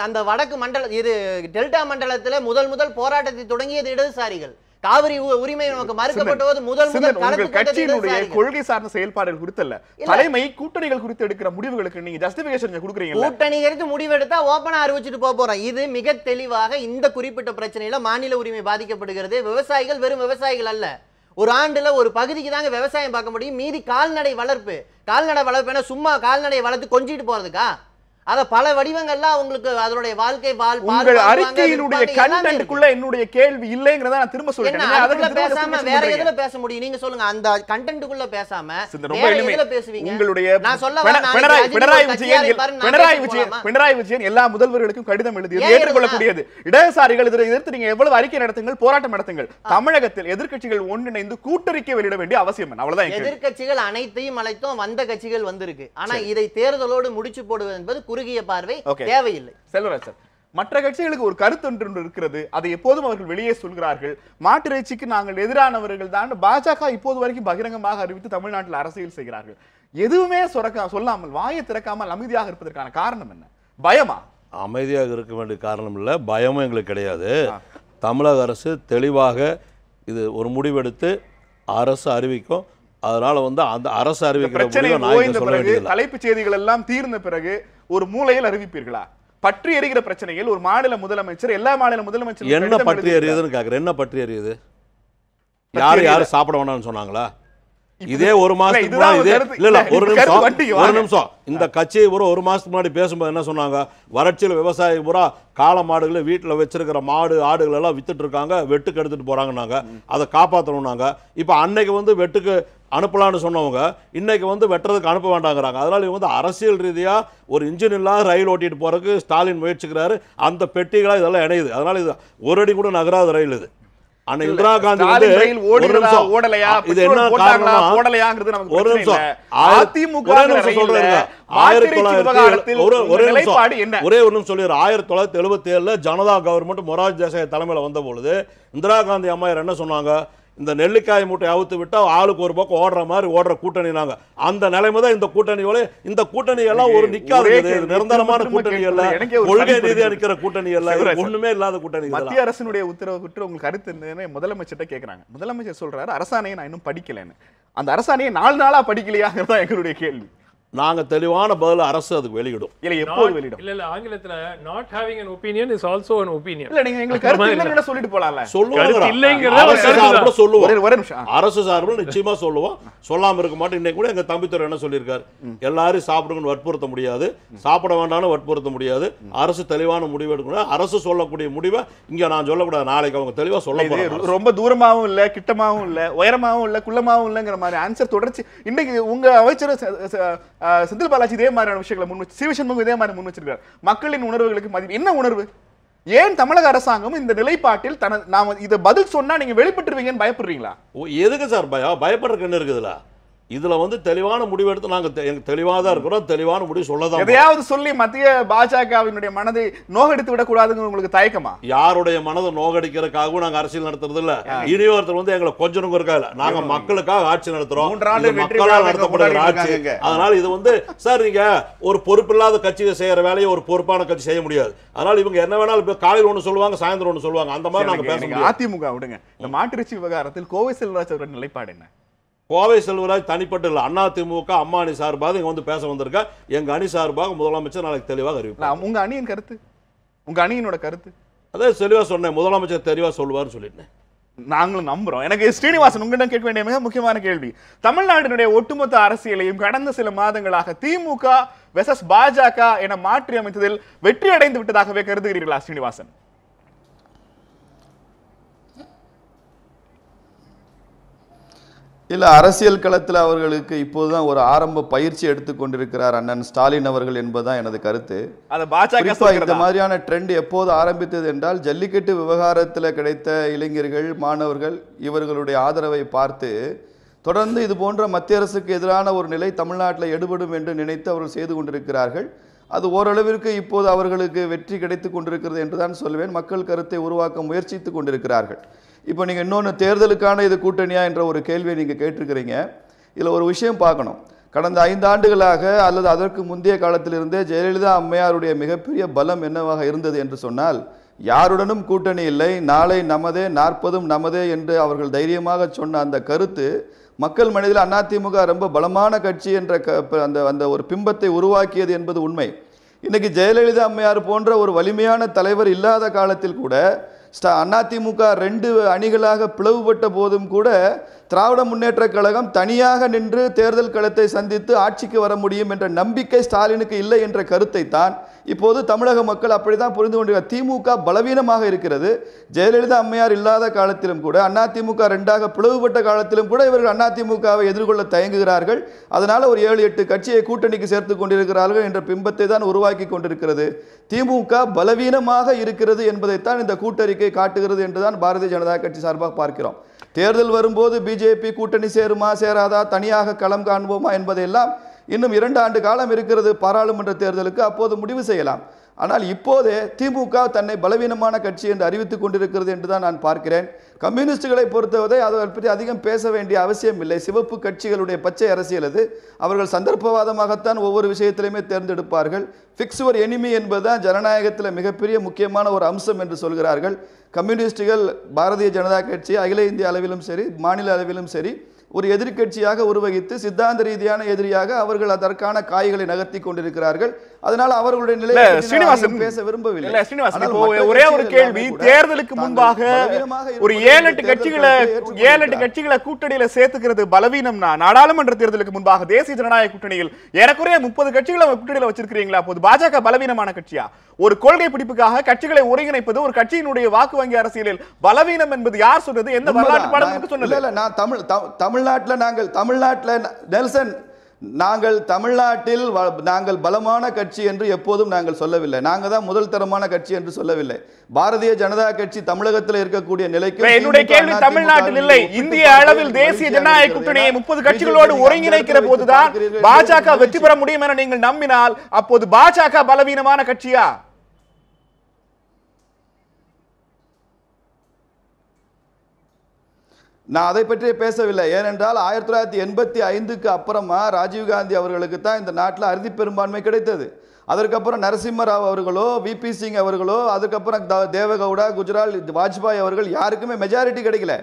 அந்த வடக்கு மண்டல இது டெல்டா மண்டலத்துல முதல் போராட்டத்தை தொடங்கியது இடதுசாரிகள். காவிரி உரிமை நமக்கு மறுக்கப்பட்டது முதல் கட்சியினுடைய கொள்கை சார்ந்த செயல்பாடுகள் குறித்து அல்ல, தலைமை கூட்டணிகள் குறித்து எடுக்கிற முடிவுகளுக்கு நீங்க ஜஸ்டிபிகேஷன் கொடுக்குறீங்க. கூட்டணி குறித்து முடிவெடுத்தா ஓபனா அறிவிச்சிட்டு போறோம். இது மிக தெளிவாக இந்த குறிப்பிட்ட பிரச்சனையில மாநில உரிமை பாதிக்கப்படுகிறது. விவசாயிகள் வெறும் விவசாயிகள் அல்ல, ஒரு ஆண்டுல ஒரு பகுதிக்கு தாங்க விவசாயம் பார்க்க முடியும். மீதி கால்நடை வளர்ப்பு சும்மா கால்நடை வளர்த்து கொஞ்சிட்டு போறதுக்கா? அத பல வடிவங்கள்ல உங்களுக்கு அதனுடைய வாழ்க்கை உங்கள் அறிக்கையினுடைய கண்டென்ட்க்குள்ள என்னுடைய கேள்வி இல்லைங்கறத நான் திரும்ப சொல்றேன். அதுக்குள்ள பேசாம வேற எதுல பேச முடியும்? நீங்க சொல்லுங்க. அந்த கண்டென்ட்க்குள்ள பேசாம வேற எதுல பேசுவீங்க? உங்களுடைய நான் சொல்ல பினராயி விஜயன் எல்லா முதல்வர்களுக்கும் கடிதம் எழுதியது ஏற்றுக்கொள்ளக்கூடியது. இடதுசாரிகள் இதை எதிர்த்து நீங்க எவ்வளவு அறிக்கை நடத்துங்கள், போராட்டம் நடத்துங்கள். தமிழகத்தில் எதிர்க்கட்சிகள் ஒன்றிணைந்து கூட்டறிக்கை வெளியிட வேண்டிய அவசியம் என்ன? அவ்வளவுதான். எதிர்க்கட்சிகள் அனைத்தையும் அழைத்தோம், வந்த கட்சிகள் வந்திருக்கு. ஆனா இதை தேர்தலோடு முடிச்சு போடுவது என்பது குறுகிய பார்வை தேவையில்லை. செல்வராஜ் சார், மற்ற கட்சிகளுக்கு ஒரு கருத்து ஒன்று இருக்கிறது, அதை எப்போதும் அவர்கள் வெளியே சொல்கிறார்கள். மாட்டிறைச்சிக்கு நாங்கள் எதிரானவர்கள் தான் பாஜக இப்போது வரைக்கும் பகிரங்கமாக அறிவித்து தமிழ்நாட்டில் அரசியல் செய்கிறார்கள். எதுவுமே சொல்லாமல் வாயை திறக்காமல் அமைதியாக இருப்பதற்கான காரணம் என்ன? பயமா? அமைதியாக இருக்க வேண்டிய காரணம் இல்லை, பயமும் எங்களுக்கு கிடையாது. தமிழக அரசு தெளிவாக இது ஒரு முடிவெடுத்து அரசு அறிவிக்கும். அதனால அந்த அரசு அறிவிக்கிற தலைப்புச் செய்திகள் எல்லாம் தீர்ந்த பிறகு ஒரு மூலையில் அறிவிப்பீர்களா? பற்றி எரிகிற பிரச்சனைகள் ஒரு மாநில முதலமைச்சர் எல்லா மாநில முதலமைச்சர் என்ன பற்றி எரியுதுன்னு கேக்குறேன். என்ன பற்றி எரியுது? யாரு சாப்பிட வேணாம்னு சொன்னாங்களா? இதே ஒரு மாசத்துக்கு முன்னாடி ஒரு நிமிஷம் இந்த கட்சி ஒரு மாசத்துக்கு முன்னாடி பேசும்போது என்ன சொன்னாங்க? வறட்சியில் விவசாயி பூரா காளை மாடுகளை வீட்டில் வச்சிருக்கிற மாடு ஆடுகள் எல்லாம் வித்துட்டு இருக்காங்க, வெட்டுக்கு எடுத்துட்டு போறாங்கன்னாங்க. அதை காப்பாற்றணும்னாங்க. இப்போ அன்னைக்கு வெட்டுக்கு அனுப்பலான்னு சொன்னவங்க இன்னைக்கு வெட்டுறதுக்கு அனுப்ப வேண்டாங்கிறாங்க. அதனால இவங்க அரசியல் ரீதியா ஒரு இன்ஜின் இல்லாத ரயில் ஓட்டிட்டு போறதுக்கு ஸ்டாலின் முயற்சிக்கிறாரு. அந்த பெட்டிகளா இதெல்லாம் இணையுது. அதனால இது ஒரு அடி கூட நகராத ரயில் இது. இந்திரா காந்தி ஒரே ஒரு நிமிஷம் சொல்லிடுற 1977 ஜனதா கவர்மெண்ட் மொரார்ஜி தேசாய் தலைமையில வந்த பொழுது இந்திரா காந்தி அம்மையார் என்ன சொன்னாங்க? இந்த நெல்லிக்காய் மூட்டை அவுத்து விட்டா ஆளுக்கு ஒரு பக்கம் ஓடுற மாதிரி ஓடுற கூட்டணி நாங்க. அந்த நிலைமை தான் இந்த கூட்டணியோட. இந்த கூட்டணி எல்லாம் ஒரு நிக்காது, நிரந்தரமான கூட்டணி அல்ல, கொள்கை ரீதியா நிக்கிற கூட்டணி அல்ல, ஒண்ணுமே இல்லாத கூட்டணி. மத்திய அரசினுடைய உத்தரவு பற்றி உங்களுக்கு கருத்து என்னன்னு முதலமைச்சர்கிட்ட கேக்குறாங்க. முதலமைச்சர் சொல்றாரு அரசாணையை நான் இன்னும் படிக்கலன்னு. அந்த அரசாணையை 4 நாளா படிக்கலையாங்கிறதா எங்களுடைய கேள்வி. நாங்க தெளிவான பதில் அரசு அதுக்கு வெளியிடும். இல்ல எப்போது வெளியிடும்? இல்ல ஆங்கிலத்துல not having an opinion is also an opinion. இல்ல நீங்க எங்களுக்கு கருத்து இல்லன்னு சொல்லிட்டு போலாம்ல. சொல்லுவாங்க இல்லங்கறத அரசு சொல்லுவோம். ஒரே நிமிஷம் அரசு சார்பில் நிச்சயமா சொல்லுவோம். சொல்லாம இருக்க மாட்டோம். இன்னைக்கு கூட எங்க தம்பித்துறை என்ன சொல்லியிருக்காரு? எல்லாரும் சாப்பிடுங்கன்னு வற்புறுத்த முடியாது, சாப்பிட வேண்டாம்னு வற்புறுத்த முடியாது. அரசு தெளிவான முடிவு எடுக்கணும். அரசு சொல்லக்கூடிய முடிவை இங்க நான் சொல்லக்கூடாது. நாளைக்கு அவங்க தெளிவா சொல்ல போறாங்க. ரொம்ப தூரமாவும் இல்ல, கிட்டமாவும் இல்ல, உயரமாவும் இல்ல, குள்ளமாவும் இல்லங்கிற மாதிரி ஆன்சர் தொடர்ச்சி. இன்னைக்கு உங்க அமைச்சர் செந்தில் பாலாஜி இதே மாதிரியான விஷயங்களை முன் சிவசண்முகம் இதே மாதிரி முன் வச்சிருக்காரு. மக்களின் உணர்வுகளுக்கு மதிப்பு என்ன உணர்வு? ஏன் தமிழக அரசாங்கம் இந்த நிலைப்பாட்டில் நாம இதை பதில் சொன்னா நீங்க வெளிப்பட்டுருவீங்கன்னு பயப்படுறீங்களா? எதுக்கு சார் பயம்? பயப்படுறதுக்கு என்ன இருக்குதுல? இதுல தெளிவான முடிவு எடுத்து நாங்க தெளிவாக தான் இருக்கிறோம். தெளிவான முடிவு சொல்லதான். எதையாவது சொல்லி மத்திய பாஜகவினுடைய மனதை நோகடித்து விடக்கூடாதுன்னு உங்களுக்கு தயக்கமா? யாருடைய மனதை நோகடிக்கிறதுக்காகவும் நாங்க அரசியல் நடத்துறது இல்ல. இனி ஒருத்தர் எங்களை கொஞ்சம் இருக்காது. நாங்க மக்களுக்காக ஆட்சி நடத்துறோம். மக்களால் நடத்தப்படுகிற ஆட்சி. அதனால இது சார் நீங்க ஒரு பொறுப்பில்லாத கட்சியை செய்யற வேலையை ஒரு பொறுப்பான கட்சி செய்ய முடியாது. அதனால இவங்க என்ன வேணாலும் காலையில் ஒண்ணு சொல்லுவாங்க, சாயந்தரம் ஒண்ணு சொல்லுவாங்க. அந்த மாதிரி நாங்க பேச முடியாது. அதிமுக விடுங்க. இந்த மாட்டிறைச்சி விவகாரத்தில் கோவை செல்வராஜ் அவர்கள் நிலைப்பாடு என்ன? கோவை செல்வராஜ் தனிப்பட்ட இல்லை, அதிமுக அம்மாணி சார்பாக இங்க பேச வந்திருக்க. எங்க அணி சார்பாக முதலமைச்சர் நாளைக்கு தெளிவாக அறிவிப்பார். உங்க அணியின் கருத்து, உங்க அணியினோட கருத்து அதே தெளிவா சொன்னேன். முதலமைச்சர் தெளிவா சொல்லுவார்னு சொல்லிட்டேன். நாங்களும் நம்புறோம். எனக்கு ஸ்ரீனிவாசன் உங்களிடம் கேட்க வேண்டிய மிக முக்கியமான கேள்வி, தமிழ்நாட்டினுடைய ஒட்டுமொத்த அரசியலையும் கடந்த சில மாதங்களாக திமுக வெர்சஸ் பாஜக என மாற்றி அமைத்ததில் வெற்றி அடைந்து விட்டதாகவே கருதுகிறீர்களா ஸ்ரீனிவாசன்? இல்ல, அரசியல் களத்தில் அவர்களுக்கு இப்போதுதான் ஒரு ஆரம்ப பயிற்சி எடுத்துக்கொண்டிருக்கிறார் அண்ணன் ஸ்டாலின் அவர்கள் என்பதுதான் எனது கருத்து. இந்த மாதிரியான ட்ரெண்ட் எப்போது ஆரம்பித்தது என்றால், ஜல்லிக்கட்டு விவகாரத்தில் கிடைத்த இளைஞர்கள், மாணவர்கள் இவர்களுடைய ஆதரவை பார்த்து தொடர்ந்து இது போன்ற மத்திய அரசுக்கு எதிரான ஒரு நிலை தமிழ்நாட்டில் எடுபடும் என்று நினைத்து அவர்கள் செய்து கொண்டிருக்கிறார்கள். அது ஓரளவிற்கு இப்போது அவர்களுக்கு வெற்றி கிடைத்து கொண்டிருக்கிறது என்றுதான் சொல்வேன். மக்கள் கருத்தை உருவாக்க முயற்சித்து கொண்டிருக்கிறார்கள். இப்போ நீங்கள் இன்னொன்று, தேர்தலுக்கான இது கூட்டணியா என்ற ஒரு கேள்வியை நீங்கள் கேட்டிருக்கிறீங்க. இதில் ஒரு விஷயம் பார்க்கணும். கடந்த 5 ஆண்டுகளாக அல்லது அதற்கு முந்தைய காலத்திலிருந்தே ஜெயலலிதா அம்மையாருடைய மிகப்பெரிய பலம் என்னவாக இருந்தது என்று சொன்னால், யாருடனும் கூட்டணி இல்லை, நாளை நமதே 40 நமதே என்று அவர்கள் தைரியமாக சொன்ன அந்த கருத்து மக்கள் மனதில் அதிமுக ரொம்ப பலமான கட்சி என்ற அந்த ஒரு பிம்பத்தை உருவாக்கியது என்பது உண்மை. இன்னைக்கு ஜெயலலிதா அம்மையார் போன்ற ஒரு வலிமையான தலைவர் இல்லாத காலத்தில் கூட அதிமுக 2 அணிகளாக பிளவுபட்ட போதும் கூட திராவிட முன்னேற்ற கழகம் தனியாக நின்று தேர்தல் களத்தை சந்தித்து ஆட்சிக்கு வர முடியும் என்ற நம்பிக்கை ஸ்டாலினுக்கு இல்லை என்ற கருத்தை தான் இப்போது தமிழக மக்கள் அப்படிதான் புரிந்து கொண்டிருக்கிறார். திமுக பலவீனமாக இருக்கிறது. ஜெயலலிதா அம்மையார் இல்லாத காலத்திலும் கூட, அதிமுக 2ஆக பிளவுபட்ட காலத்திலும் கூட இவர்கள் அதிமுகவை எதிர்கொள்ள தயங்குகிறார்கள். அதனால ஒரு 7-8 கட்சியை கூட்டணிக்கு சேர்த்து கொண்டிருக்கிறார்கள் என்ற பிம்பத்தை தான் உருவாக்கி கொண்டிருக்கிறது. திமுக பலவீனமாக இருக்கிறது என்பதைத்தான் இந்த கூட்டறிக்கை காட்டுகிறது என்றுதான் பாரதிய ஜனதா கட்சி சார்பாக பார்க்கிறோம். தேர்தல் வரும்போது பிஜேபி கூட்டணி சேருமா சேராதா, தனியாக களம் காண்போமா என்பதையெல்லாம் இன்னும் 2 ஆண்டு காலம் இருக்கிறது பாராளுமன்ற தேர்தலுக்கு, அப்போது முடிவு செய்யலாம். ஆனால் இப்போதே திமுக தன்னை பலவீனமான கட்சி என்று அறிவித்துக் கொண்டிருக்கிறது என்றுதான் நான் பார்க்கிறேன். கம்யூனிஸ்டுகளை பொறுத்தவரை அதை பற்றி அதிகம் பேச வேண்டிய அவசியம் இல்லை. சிவப்பு கட்சிகளுடைய பச்சை அரசியல் அது. அவர்கள் சந்தர்ப்பவாதமாகத்தான் ஒவ்வொரு விஷயத்திலுமே தேர்ந்தெடுப்பார்கள். ஃபிக்ஸ் யுவர் எனிமி என்பதுதான் ஜனநாயகத்தில் மிகப்பெரிய முக்கியமான ஒரு அம்சம் என்று சொல்கிறார்கள். கம்யூனிஸ்டுகள் பாரதிய ஜனதா கட்சி அகில இந்திய அளவிலும் சரி, மாநில அளவிலும் சரி, ஒரு எதிர்க்கட்சியாக உருவகித்து சித்தாந்த ரீதியான எதிரியாக அவர்கள் அதற்கான காய்களை நகர்த்தி கொண்டிருக்கிறார்கள். அதனால அவர்களுடைய நிலையை பேச விரும்பவில்லை. ஒரே ஒரு கேள்வி, தேர்தலுக்கு முன்பாக ஒரு 7-8 கட்சிகளை கூட்டணியில சேர்த்துக்கிறது பலவீனம்னா, நாடாளுமன்ற தேர்தலுக்கு முன்பாக தேசிய ஜனநாயக கூட்டணியில் ஏறக்குறைய 30 கட்சிகளை கூட்டணியில வச்சிருக்கீங்களா? அப்போது பாஜக பலவீனமான கட்சியா? ஒரு கொள்கை பிடிப்புக்காக கட்சிகளை ஒருங்கிணைப்பது ஒரு கட்சியினுடைய வாக்கு வங்கி அரசியலில் பலவீனம் என்பது யார் சொன்னது? எந்த வரலாற்று பாடம் சொன்னது? இல்ல, நான் தமிழ்நாட்டில் நாங்கள் பலமான கட்சி என்று எப்போதும் நாங்கள் சொல்லவில்லை. நாங்கள் தான் முதல் தரமான கட்சி என்று சொல்லவில்லை. பாரதிய ஜனதா கட்சி தமிழகத்தில் இருக்கக்கூடிய நிலைக்கு என்னுடைய கேள்வி தமிழ்நாட்டில் இல்லை, இந்திய அளவில் தேசிய ஜனநாயக கூட்டணியை 30 கட்சிகளோடு ஒருங்கிணைக்கிற போதுதான் பாஜக வெற்றி பெற முடியும் என நீங்கள் நம்பினால், அப்போது பாஜக பலவீனமான கட்சியா? நான் அதை பற்றி பேசவில்லை. ஏனென்றால் 1985க்கு அப்புறமா ராஜீவ்காந்தி அவர்களுக்கு தான் இந்த நாட்டில் அறுதி பெரும்பான்மை கிடைத்தது. அதற்கப்புறம் நரசிம்மராவ் அவர்களோ, விபி சிங் அவர்களோ, அதுக்கப்புறம் தேவகவுடா, குஜரால், வாஜ்பாய் அவர்கள் யாருக்குமே மெஜாரிட்டி கிடைக்கல.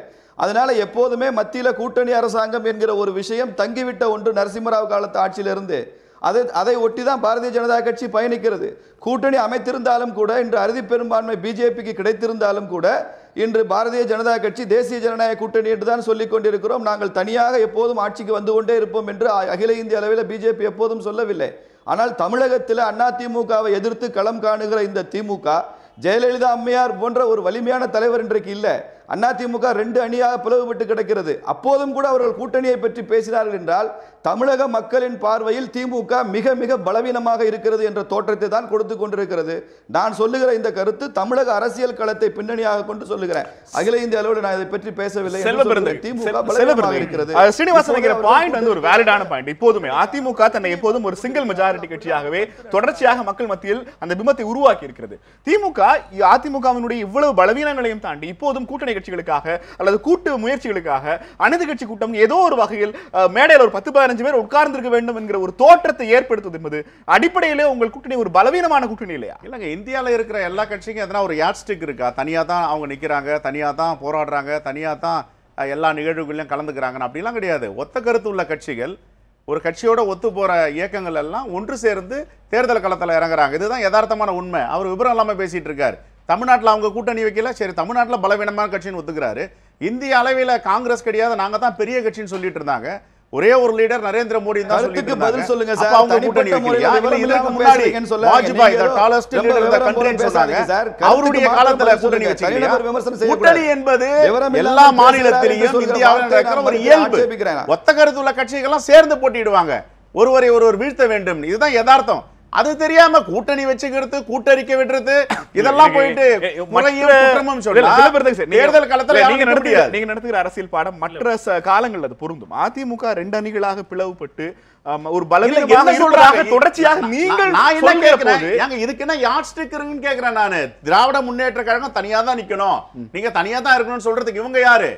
அதனால எப்போதுமே மத்தியில் கூட்டணி அரசாங்கம் என்கிற ஒரு விஷயம் தங்கிவிட்ட ஒன்று நரசிம்மராவ் காலத்து ஆட்சியிலிருந்து. அதை ஒட்டி தான் பாரதிய ஜனதா கட்சி பயணிக்கிறது. கூட்டணி அமைத்திருந்தாலும் கூட, இன்று அறுதி பெரும்பான்மை பிஜேபிக்கு கிடைத்திருந்தாலும் கூட, இன்று பாரதிய ஜனதா கட்சி தேசிய ஜனநாயக கூட்டணி என்று தான் சொல்லிக் கொண்டிருக்கிறோம். நாங்கள் தனியாக எப்போதும் ஆட்சிக்கு வந்து கொண்டே இருப்போம் என்று அகில இந்திய அளவில் பிஜேபி எப்போதும் சொல்லவில்லை. ஆனால் தமிழகத்தில் அதிமுகவை எதிர்த்து களம் காணுகிற இந்த திமுக, ஜெயலலிதா அம்மையார் போன்ற ஒரு வலிமையான தலைவர் இன்றைக்கு இல்லை. அதிமுக 2 அணியாக பிளவுபட்டு கிடக்கிறது. அப்போதும் கூட அவர்கள் கூட்டணியை பற்றி பேசினார்கள் என்றால், தமிழக மக்களின் பார்வையில் திமுக மிக மிக பலவீனமாக இருக்கிறது என்ற தோற்றத்தை தான் கொடுத்து கொண்டிருக்கிறது. நான் சொல்லுகிற இந்த கருத்து தமிழக அரசியல் களத்தை பின்னணியாக கொண்டு சொல்லுகிறேன். அகில இந்திய அளவில் நான் இதை பற்றி பேசவில்லை. திமுக பலவீனமாக இருக்கிறது. ஸ்ரீனிவாசன் பாயிண்ட் வந்து ஒரு வேலிடான பாயிண்ட். இப்போதுமே அதிமுக தன்னை எப்போதும் ஒரு சிங்கிள் மெஜாரிட்டி கட்சியாகவே தொடர்ச்சியாக மக்கள் மத்தியில் அந்த பிம்பத்தை உருவாக்கி இருக்கிறது. அதிமுகவினுடைய இவ்வளவு பலவீனங்களையும் தாண்டி இப்போதும் கூட்டணி கட்சிகளுக்காக அல்லது கூட்டு முயற்சிகளுக்காக அனைத்து கட்சி கூட்டம் ஏதோ ஒரு வகையில் மேடையில் ஒரு 10-15 பேர் உட்கார்ந்திருக்க வேண்டும் என்கிற ஒரு தோற்றத்தை ஏற்படுத்துவது என்பது அடிப்படையிலே உங்கள் கூட்டணி ஒரு பலவீனமான கூட்டணி இல்லையா? இல்லங்க, இந்தியாவில் இருக்கிற எல்லா கட்சிக்கும் எதனா ஒரு யாட் ஸ்டிக் இருக்கா? தனியா தான் அவங்க நிக்கிறாங்க, தனியா தான் போராடுறாங்க, தனியா தான் எல்லா நிகழ்வுகளிலும் கலந்துக்கிறாங்க அப்படிலாம் கிடையாது. ஒத்த கருத்து உள்ள கட்சிகள், ஒரு கட்சியோட ஒத்து போற இயக்கங்கள் எல்லாம் ஒன்று சேர்ந்து தேர்தல் களத்தில் இறங்குறாங்க. இதுதான் யதார்த்தமான உண்மை. அவர் விபரம் இல்லாம பேசிட்டு இருக்காரு. தமிழ்நாட்டில் அவங்க கூட்டணி வைக்கல, சரி தமிழ்நாட்டில் பலவீனமான கட்சின்னு ஒத்துக்கிறாரு. இந்திய அளவில் காங்கிரஸ் கிடையாது, நாங்கள் தான் பெரிய கட்சின்னு சொல்லிட்டு இருந்தாங்க. ஒரே ஒரு லீடர் நரேந்திர மோடி தான் கருத்துக்கு பதில் சொல்லுங்க சார். அப்ப அவங்க கூட்டணி வைக்கலையா? இல்ல இதற்கு முன்னாடி Vajpayee the tallest leader in the country ன்னு சொன்னாங்க. அவருடைய காலத்துல கூட்டணி வச்சீங்க. கூட்டணி என்பது எல்லா மாநிலத்திலும் இந்தியாவில் நடக்கிற ஒரு இயல்பு. ஒத்த கருத்துள்ள கட்சிகள் சேர்ந்து போட்டிடுவாங்க, ஒருவரை ஒருவர் வீழ்த்த வேண்டும், இதுதான் யதார்த்தம். அது தெரியாம கூட்டணி வச்சுக்கிறது, கூட்டறிக்கை விடுறது, இதெல்லாம் போயிட்டு தேர்தல் காலத்துல நீங்க நடத்துகிற அரசியல் பாடம் மற்ற காலங்கள் அது பொருந்தும். அதிமுக 2 அணிகளாக பிளவுபட்டு ஒரு பலவீனமாக தொடர்ச்சியாக நீங்கள் நான் என்ன கேக்குறேன், இதுக்கு என்ன யாட் ஸ்டிக் இருக்குன்னு கேக்குறேன் நானு. திராவிட முன்னேற்ற கழகம் தனியா தான் நிக்கணும், நீங்க தனியா தான் இருக்கணும்னு சொல்றதுக்கு இவங்க யாரு?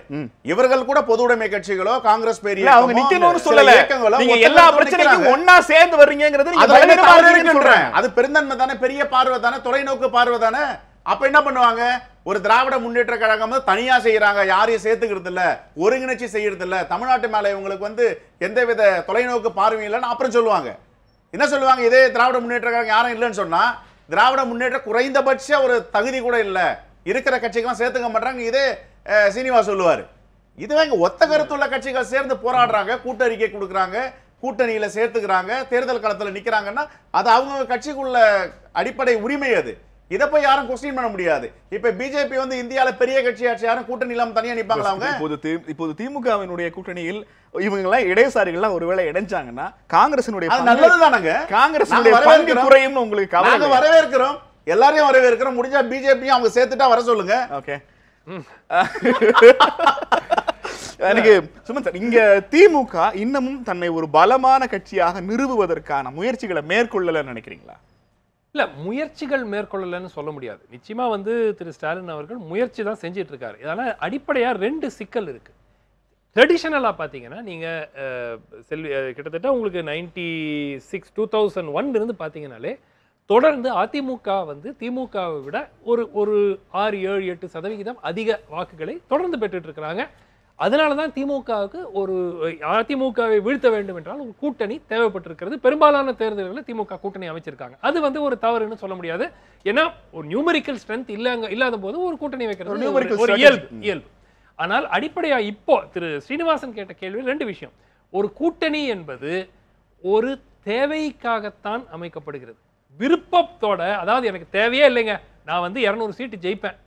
இவர்கள் கூட பொது உடைமை கட்சிகளோ காங்கிரஸ் பேரிய அவங்க நிக்கணும்னு சொல்லல, நீங்க எல்லா பிரச்சனைக்கும் ஒண்ணா சேர்ந்து வர்றீங்கங்கிறது நீங்க சொல்றேன். அது பெருந்தன்மை தானே, பெரிய பார்வை தானே, தொலைநோக்கு பார்வை தானே. அப்ப என்ன பண்ணுவாங்க? ஒரு திராவிட முன்னேற்ற கழகம் தனியா செய்யறாங்க, யாரையும் சேர்த்துக்கிறது இல்ல, ஒருங்கிணைச்சு செய்யறது இல்ல, தமிழ்நாட்டு மேல இவங்களுக்கு எந்தவித தொலைநோக்கு பார்வையும் இல்லைன்னு அப்புறம் சொல்லுவாங்க. என்ன சொல்லுவாங்க? இதே திராவிட முன்னேற்ற கழகம் யாரும் இல்லைன்னு சொன்னா, திராவிட முன்னேற்ற குறைந்தபட்ச ஒரு தகுதி கூட இல்ல, இருக்கிற கட்சிகள்லாம் சேர்த்துக்க மாட்டாங்க, இதே சீனிவாஸ் சொல்லுவாரு. இதுவே ஒத்த கருத்துள்ள கட்சிகள் சேர்ந்து போராடுறாங்க, கூட்டறிக்கை கொடுக்குறாங்க, கூட்டணியில சேர்த்துக்கிறாங்க, தேர்தல் காலத்துல நிக்கிறாங்கன்னா அது அவங்க கட்சிக்குள்ள அடிப்படை உரிமை. அது இதை போய் யாரும் கொஸ்டின் பண்ண முடியாது. இப்ப பிஜேபி இந்தியால பெரிய கட்சியாச்சு, யாரும் கூட்டணி இல்லாம தனியா நிப்பாங்களா அவங்க? இப்போது திமுகவினுடைய கூட்டணியில் இவங்க எல்லாம் இடதுசாரிகள் ஒருவேளை இணைஞ்சாங்கன்னா காங்கிரசினுடைய நல்லதுதானங்க. காங்கிரசினுடைய பங்கு குறையும் உங்களுக்கு கவலை? நாங்க வரவேற்கிறோம், எல்லாரையும் வரவேற்கிறோம். முடிஞ்சா பிஜேபியும் அவங்க சேர்த்துட்டா வர சொல்லுங்க. ஓகே. எனக்கு சுமன் சார், இங்க திமுக இன்னமும் தன்னை ஒரு பலமான கட்சியாக நிறுவுவதற்கான முயற்சிகளை மேற்கொள்ளலன்னு நினைக்கிறீங்களா? இல்ல, முயற்சிகள் மேற்கொள்ளலன்னு சொல்ல முடியாது. நிச்சயமா திரு ஸ்டாலின் அவர்கள் முயற்சி தான் செஞ்சிட்டு இருக்காரு. இதனால அடிப்படையா 2 சிக்கல் இருக்கு. ட்ரெடிஷனலா பாத்தீங்கன்னா நீங்க கிட்டத்தட்ட உங்களுக்கு 96 2001 இருந்து பாத்தீங்கன்னாலே தொடர்ந்து அதிமுக திமுகவை விட ஒரு 6, 7, 8% அதிக வாக்குகளை தொடர்ந்து பெற்றுட்டு இருக்கிறாங்க. அதனாலதான் திமுகவுக்கு அதிமுகவை வீழ்த்த வேண்டும் என்றால் ஒரு கூட்டணி தேவைப்பட்டிருக்கிறது. பெரும்பாலான தேர்தல்களில் திமுக கூட்டணி அமைச்சிருக்காங்க. அது ஒரு தவறுன்னு சொல்ல முடியாது. ஏன்னா ஒரு நியூமெரிக்கல் ஸ்ட்ரென்த் இல்லாத போது ஒரு கூட்டணி வைக்கிறது ஒரு இயல்பு. ஆனால் அடிப்படையா இப்போ திரு ஸ்ரீனிவாசன் கேட்ட கேள்வி 2 விஷயம். ஒரு கூட்டணி என்பது ஒரு தேவைக்காகத்தான் அமைக்கப்படுகிறது. விருப்பத்தோட, அதாவது எனக்கு தேவையே இல்லைங்க, நான் 200 சீட்டு ஜெயிப்பேன்,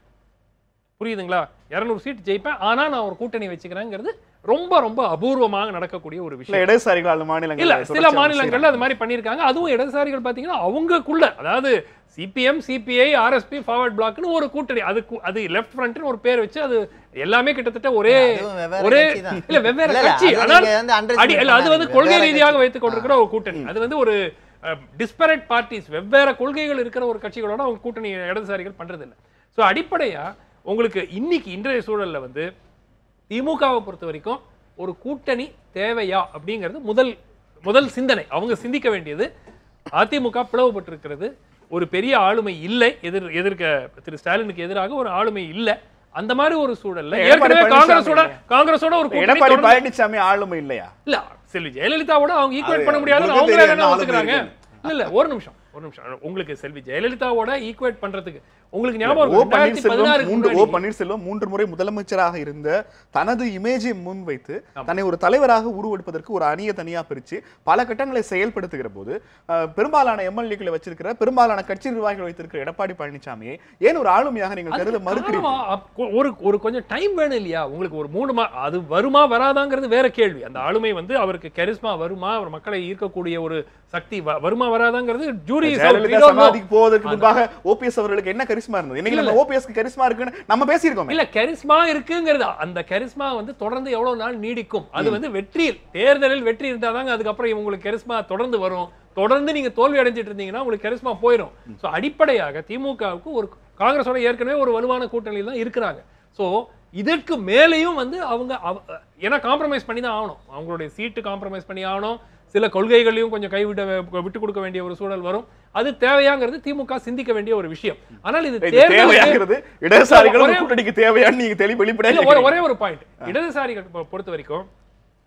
புரியுதுங்களா, 200 சீட் ஜெயிப்பேன், ஆனா நான் ஒரு கூட்டணி வச்சுக்கிறேங்கிறது ரொம்ப ரொம்ப அபூர்வமாக நடக்கக்கூடிய ஒரு விஷயம். இடதுசாரிகள் மாநிலங்கள் இல்ல, சில மாநிலங்கள்ல அது மாதிரி பண்ணிருக்காங்க. அதுவும் இடதுசாரிகள் பாத்தீங்கன்னா அவங்களுக்குள்ள, அதாவது சிபிஎம், சிபிஐ, ஆர்எஸ்பி, ஃபார்வர்ட் பிளாக்னு ஒரு கூட்டணி, அது லெஃப்ட் ஃப்ரண்ட்னு ஒரு பேர் வச்சு அது எல்லாமே கிட்டத்தட்ட ஒரே இல்ல வெவ்வேறு கட்சி, ஆனால் அது கொள்கை ரீதியாக வைத்துக் கொண்டிருக்கிற ஒரு கூட்டணி. அது ஒரு டிஸ்பரேட் பார்ட்டிஸ், வெவ்வேறு கொள்கைகள் இருக்கிற ஒரு கட்சிகளோட அவங்க கூட்டணி இடதுசாரிகள் பண்றது இல்லை. ஸோ அடிப்படையா உங்களுக்கு இன்றைய சூழல்ல திமுகவை பொறுத்த வரைக்கும் ஒரு கூட்டணி தேவையா அப்படிங்கிறது முதல் சிந்தனை. அவங்க சிந்திக்க வேண்டியது, அதிமுக பிளவுபட்டிருக்கிறது, ஒரு பெரிய ஆளுமை இல்லை, எதிர்க்க திரு ஸ்டாலினுக்கு எதிராக ஒரு ஆளுமை இல்லை. அந்த மாதிரி ஒரு சூழல்ல ஏற்கனவே காங்கிரஸோட ஒரு எடப்பாடி பழனிசாமி ஆளுமை இல்லையா? இல்ல, செல்வி ஜெயலலிதாவோட அவங்க ஈக்குவேட் பண்ண முடியாது, அவங்களே வேணா ஒத்துக்கிறாங்க. இல்ல ஒரு நிமிஷம் உங்களுக்கு செல்வி ஜெயலலிதாவோட ஈக்குவேட் பண்றதுக்கு உங்களுக்கு ஞாபகம் ஓ பன்னீர்செல்வம் 3 முறை முதலமைச்சராக இருந்த தனது இமேஜை முன்வைத்து தன்னை ஒரு தலைவராக உருவெடுப்பதற்கு ஒரு அணியை தனியா பிரிச்சு பல கட்டங்களை செயல்படுத்துகிற போது பெரும்பாலான எம்எல்ஏக்களை வச்சிருக்கிற, பெரும்பாலான கட்சி நிர்வாகிகள் வைத்திருக்கிற எடப்பாடி பழனிசாமியை ஏன் ஒரு ஆளுமையாக நீங்கள் கருத மறுக்கிறீங்க? ஒரு கொஞ்சம் டைம் வேணும் இல்லையா உங்களுக்கு? ஒரு 3 அது வருமா வராதாங்கிறது வேற கேள்வி. அந்த ஆளுமை அவருக்கு கரிஸ்மா வருமா, அவர் மக்களை ஈர்க்கக்கூடிய ஒரு சக்தி வருமா வராதாங்கிறது ஜூரி சமாதிக்கு போவதற்கு முன்பாக ஓபிஎஸ் அவர்களுக்கு என்ன கரிஸ்மா இருந்தது? இன்னைக்கு நம்ம ஓபிஎஸ்க்கு கரிஸ்மா இருக்குன்னு நம்ம பேசியிருக்கோம். இல்ல, கரிஸ்மா இருக்குங்கிறது, அந்த கரிஸ்மா தொடர்ந்து எவ்வளவு நாள் நீடிக்கும்? அது வெற்றியில், தேர்தலில் வெற்றி இருந்தாதாங்க அதுக்கப்புறம் உங்களுக்கு கரிஸ்மா தொடர்ந்து வரும். தொடர்ந்து நீங்க தோல்வி அடைஞ்சிட்டு இருந்தீங்கன்னா உங்களுக்கு கரிஸ்மா போயிடும். சோ அடிப்படையாக திமுகவுக்கு ஒரு காங்கிரஸோட ஏற்கனவே ஒரு வலுவான கூட்டணியில் தான் இருக்கிறாங்க. சோ இதற்கு மேலேயும் அவங்க ஏன்னா காம்ப்ரமைஸ் பண்ணி தான் ஆகணும், அவங்களுடைய சீட்டு காம்ப்ரமைஸ் பண்ணி ஆகணும், சில கொள்கைகளையும் கொஞ்சம் விட்டு கொடுக்க வேண்டிய ஒரு சூழல் வரும். அது தேவையாங்கிறது திமுக சிந்திக்க வேண்டிய ஒரு விஷயம். ஆனால் இது தேவையாங்கிறது இடதுசாரிகள் கூட்டணிக்கு தேவையான்னு நீங்க வெளிப்படையா ஒரே ஒரு பாயிண்ட். இடதுசாரிகள் பொறுத்த வரைக்கும்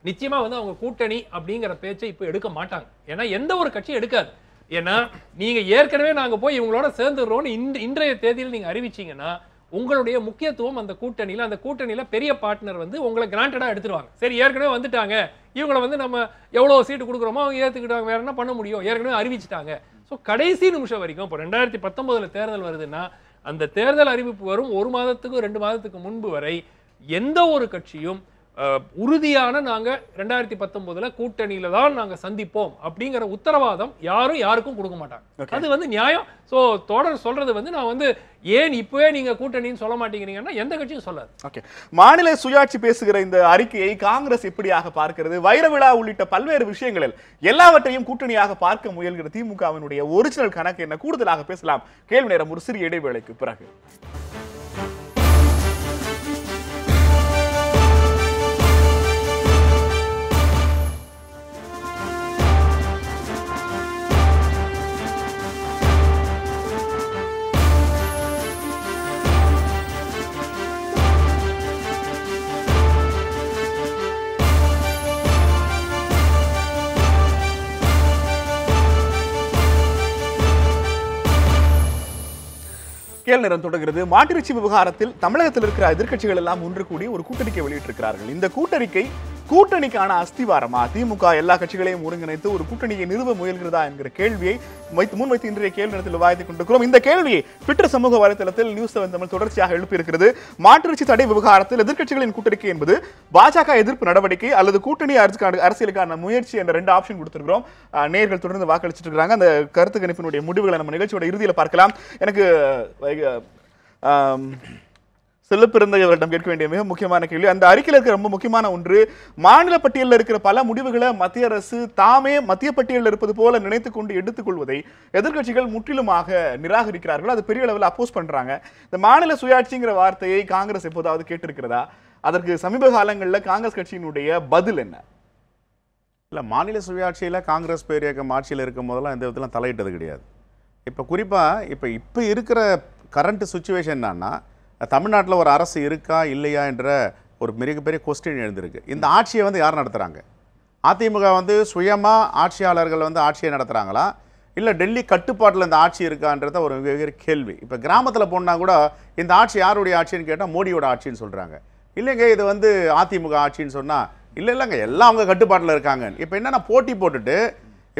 நிச்சயமா அவங்க கூட்டணி அப்படிங்கிற பேச்சை இப்ப எடுக்க மாட்டாங்க. ஏன்னா எந்த ஒரு கட்சியும் எடுக்காது. ஏன்னா நீங்க ஏற்கனவே நாங்க போய் இவங்களோட சேர்ந்துடுறோம்னு இன்றைய தேதியில் நீங்க அறிவிச்சீங்கன்னா உங்களுடைய முக்கியத்துவம் அந்த கூட்டணியில பெரிய பார்ட்னர் வந்து உங்களை கிராண்டடா எடுத்துருவாங்க. சரி, ஏற்கனவே வந்துட்டாங்க, இவங்களை வந்து நம்ம எவ்வளவு சீட்டு கொடுக்குறோமோ அவங்க ஏத்துக்கிட்டாங்க, வேற என்ன பண்ண முடியும், ஏற்கனவே அறிவிச்சிட்டாங்க. ஸோ கடைசி நிமிஷம் வரைக்கும் இப்போ 2019 தேர்தல் வருதுன்னா அந்த தேர்தல் அறிவிப்பு வரும் 1 மாதத்துக்கு 2 மாதத்துக்கு முன்பு வரை எந்த ஒரு கட்சியும் உறுதியான நாங்க 2019 கூட்டணியில தான் நாங்க சந்திப்போம் அப்படிங்கிற உத்தரவாதம் யாருக்கும் கொடுக்க மாட்டாங்க. அது வந்து நியாயம். சோ தொடர் சொல்றது வந்து நான் வந்து ஏன் இப்பவே நீங்க கூட்டணின்னு சொல்ல மாட்டேங்கிறீங்கன்னா எந்த கட்சியும் சொல்லாது. ஓகே, மாநில சுயாட்சி பேசுகிற இந்த அறிக்கையை காங்கிரஸ் எப்படியாக பார்க்கிறது? வைர விழா உள்ளிட்ட பல்வேறு விஷயங்களில் எல்லாவற்றையும் கூட்டணியாக பார்க்க முயல்கிற திமுகவினுடைய ஒரிஜினல் கணக்கு என்ன? கூடுதலாக பேசலாம். கேள்வி நேரம் ஒரு சிறிய இடைவேளைக்கு பிறகு. கேள்வி நேரம் தொடர்கிறது. மாட்டிறைச்சி விவகாரத்தில் தமிழகத்தில் இருக்கிற எதிர்க்கட்சிகள் எல்லாம் ஒன்று கூடி ஒரு கூட்டறிக்கை வெளியிட்டிருக்கிறார்கள். இந்த கூட்டணிக்கான அஸ்திவாரமா? திமுக எல்லா கட்சிகளையும் ஒருங்கிணைத்து ஒரு கூட்டணியை நிறுவ முயல்கிறதா என்கிற கேள்வியை முன்வைத்து இன்றைய கேள்வி நேரத்தில் விவாதித்துக் கொண்டிருக்கிறோம். இந்த கேள்வியை ட்விட்டர் சமூக வலைதளத்தில் நியூஸ் 7 தமிழ் தொடர்ச்சியாக எழுப்பியிருக்கிறது. மாட்டிறைச்சி தடை விவகாரத்தில் எதிர்க்கட்சிகளின் கூட்டறிக்கை என்பது பாஜக எதிர்ப்பு நடவடிக்கை அல்லது கூட்டணி அரசியலுக்கான முயற்சி என்ற 2 ஆப்ஷன் கொடுத்திருக்கிறோம். நேயர்கள் தொடர்ந்து வாக்களிச்சிட்டு இருக்காங்க. அந்த கருத்து கணிப்பினுடைய முடிவுகளை நம்ம நிகழ்ச்சியோட இறுதியில் பார்க்கலாம். எனக்கு செல்லப்பிறந்தவர்களிடம் கேட்க வேண்டிய மிக முக்கியமான கேள்வி, அந்த அறிக்கையில் இருக்கிற ரொம்ப முக்கியமான ஒன்று, மாநில பட்டியலில் இருக்கிற பல முடிவுகளை மத்திய அரசு தாமே மத்திய பட்டியலில் இருப்பது போல நினைத்துக் கொண்டு எடுத்துக்கொள்வதை எதிர்க்கட்சிகள் முற்றிலுமாக நிராகரிக்கிறார்கள். அது பெரிய அளவில் அப்போஸ் பண்றாங்க. இந்த மாநில சுயாட்சிங்கிற வார்த்தையை காங்கிரஸ் எப்போதாவது கேட்டிருக்கிறதா? அதற்கு சமீப காலங்களில் காங்கிரஸ் கட்சியினுடைய பதில் என்ன? இல்லை, மாநில சுயாட்சியில் காங்கிரஸ் பேரியக்கம் ஆட்சியில் இருக்கும் போதெல்லாம் இந்த விதத்தில் தலையிட்டது கிடையாது. இப்போ குறிப்பாக இப்போ இருக்கிற கரண்ட் சுச்சுவேஷன் என்னன்னா, தமிழ்நாட்டில் ஒரு அரசு இருக்கா இல்லையா என்ற ஒரு மிகப்பெரிய கொஸ்டின் எழுந்திருக்கு. இந்த ஆட்சியை வந்து யார் நடத்துகிறாங்க? அதிமுக வந்து சுயமாக ஆட்சியாளர்கள் வந்து ஆட்சியை நடத்துகிறாங்களா, இல்லை டெல்லி கட்டுப்பாட்டில் இந்த ஆட்சி இருக்கான்றத ஒரு மிகப்பெரிய கேள்வி. இப்போ கிராமத்தில் போனால் கூட இந்த ஆட்சி யாருடைய ஆட்சின்னு கேட்டால் மோடியோட ஆட்சின்னு சொல்கிறாங்க. இல்லைங்க இது வந்து அதிமுக ஆட்சின்னு சொன்னால் இல்லைங்க எல்லாம் அவங்க கட்டுப்பாட்டில் இருக்காங்க. இப்போ என்னென்னா போட்டி போட்டுட்டு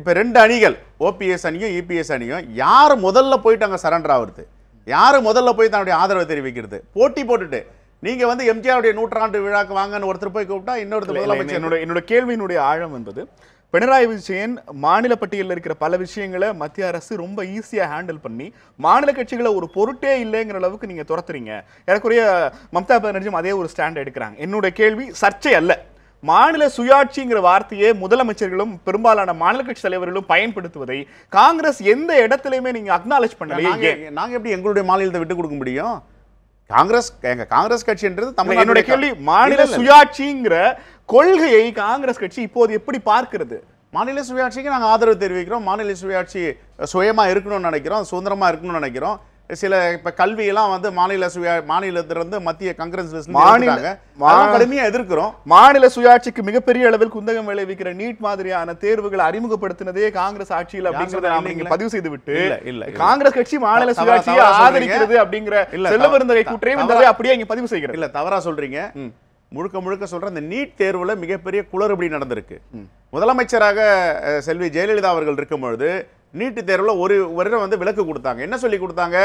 இப்போ 2 அணிகள், ஓபிஎஸ் அணியும் இபிஎஸ் அணியும், யார் முதல்ல போயிட்டு அங்கே சரண்டர் ஆகுறது, யார் முதல்ல போய் தன்னுடைய ஆதரவை தெரிவிக்கிறது, போட்டி போட்டுட்டு நீங்கள் வந்து எம்ஜிஆருடைய 100ஆண்டு விழாக்கு வாங்கன்னு ஒருத்தர் போய் கூப்பிட்டா இன்னொருத்தர் முதலமைச்சர். என்னோட கேள்வியினுடைய ஆழம் என்பது, பினராயி விஜயன் மாநில பட்டியலில் இருக்கிற பல விஷயங்களை மத்திய அரசு ரொம்ப ஈஸியாக ஹேண்டில் பண்ணி மாநில கட்சிகளை ஒரு பொருட்டே இல்லைங்கிற அளவுக்கு நீங்கள் துரத்துறீங்க. ஏறக்குறைய மம்தா பானர்ஜியும் அதே ஒரு ஸ்டாண்ட் எடுக்கிறாங்க. என்னுடைய கேள்வி சர்ச்சை அல்ல, மாநில சுயாட்சிங்கிற வார்த்தையை முதலமைச்சர்களும் பெரும்பாலான மாநில கட்சி தலைவர்களும் பயன்படுத்துவதை காங்கிரஸ் எந்த இடத்திலையுமே நீங்க அக்னாலேஜ் பண்ணலையே. நாங்க எப்படி எங்களுடைய மாநிலத்தை விட்டு கொடுக்க முடியும்? காங்கிரஸ் கட்சின்றது தமிழ். என்னுடைய கேள்வி, மாநில சுயாட்சிங்கிற கொள்கையை காங்கிரஸ் கட்சி இப்போது எப்படி பார்க்கிறது? மாநில சுயாட்சிக்கு நாங்கள் ஆதரவு தெரிவிக்கிறோம். மாநில சுயாட்சி சுயமா இருக்கணும்னு நினைக்கிறோம், சுதந்திரமா இருக்கணும்னு நினைக்கிறோம். சில இப்ப கல்வியெல்லாம் வந்து மாநிலத்திலிருந்து மத்திய காங்கிரஸ் கடுமையா எதிர்க்கிறோம். மாநில சுயாட்சிக்கு மிகப்பெரிய அளவில் குந்தகம் விளைவிக்கிற நீட் மாதிரியான தேர்வுகளை அறிமுகப்படுத்தினதே காங்கிரஸ் ஆட்சியில் அப்படிங்கறத நாம இங்க பதிவு செய்து விட்டு காங்கிரஸ் கட்சி மாநில சுயாட்சியை ஆதரிக்கிறது அப்படிங்கிற செல்லவருந்தகை குற்றத்தை அப்படியே இங்க பதிவு செய்கிறது. இல்ல, தவறா சொல்றீங்க. முழுக்க சொல்ற இந்த நீட் தேர்வுல மிகப்பெரிய குளறுபடி நடந்திருக்கு. முதலமைச்சராக செல்வி ஜெயலலிதா அவர்கள் இருக்கும் பொழுது நீட் தேர்வுல ஒரு வருடம் வந்து விலக்கு கொடுத்தாங்க. என்ன சொல்லி கொடுத்தாங்க?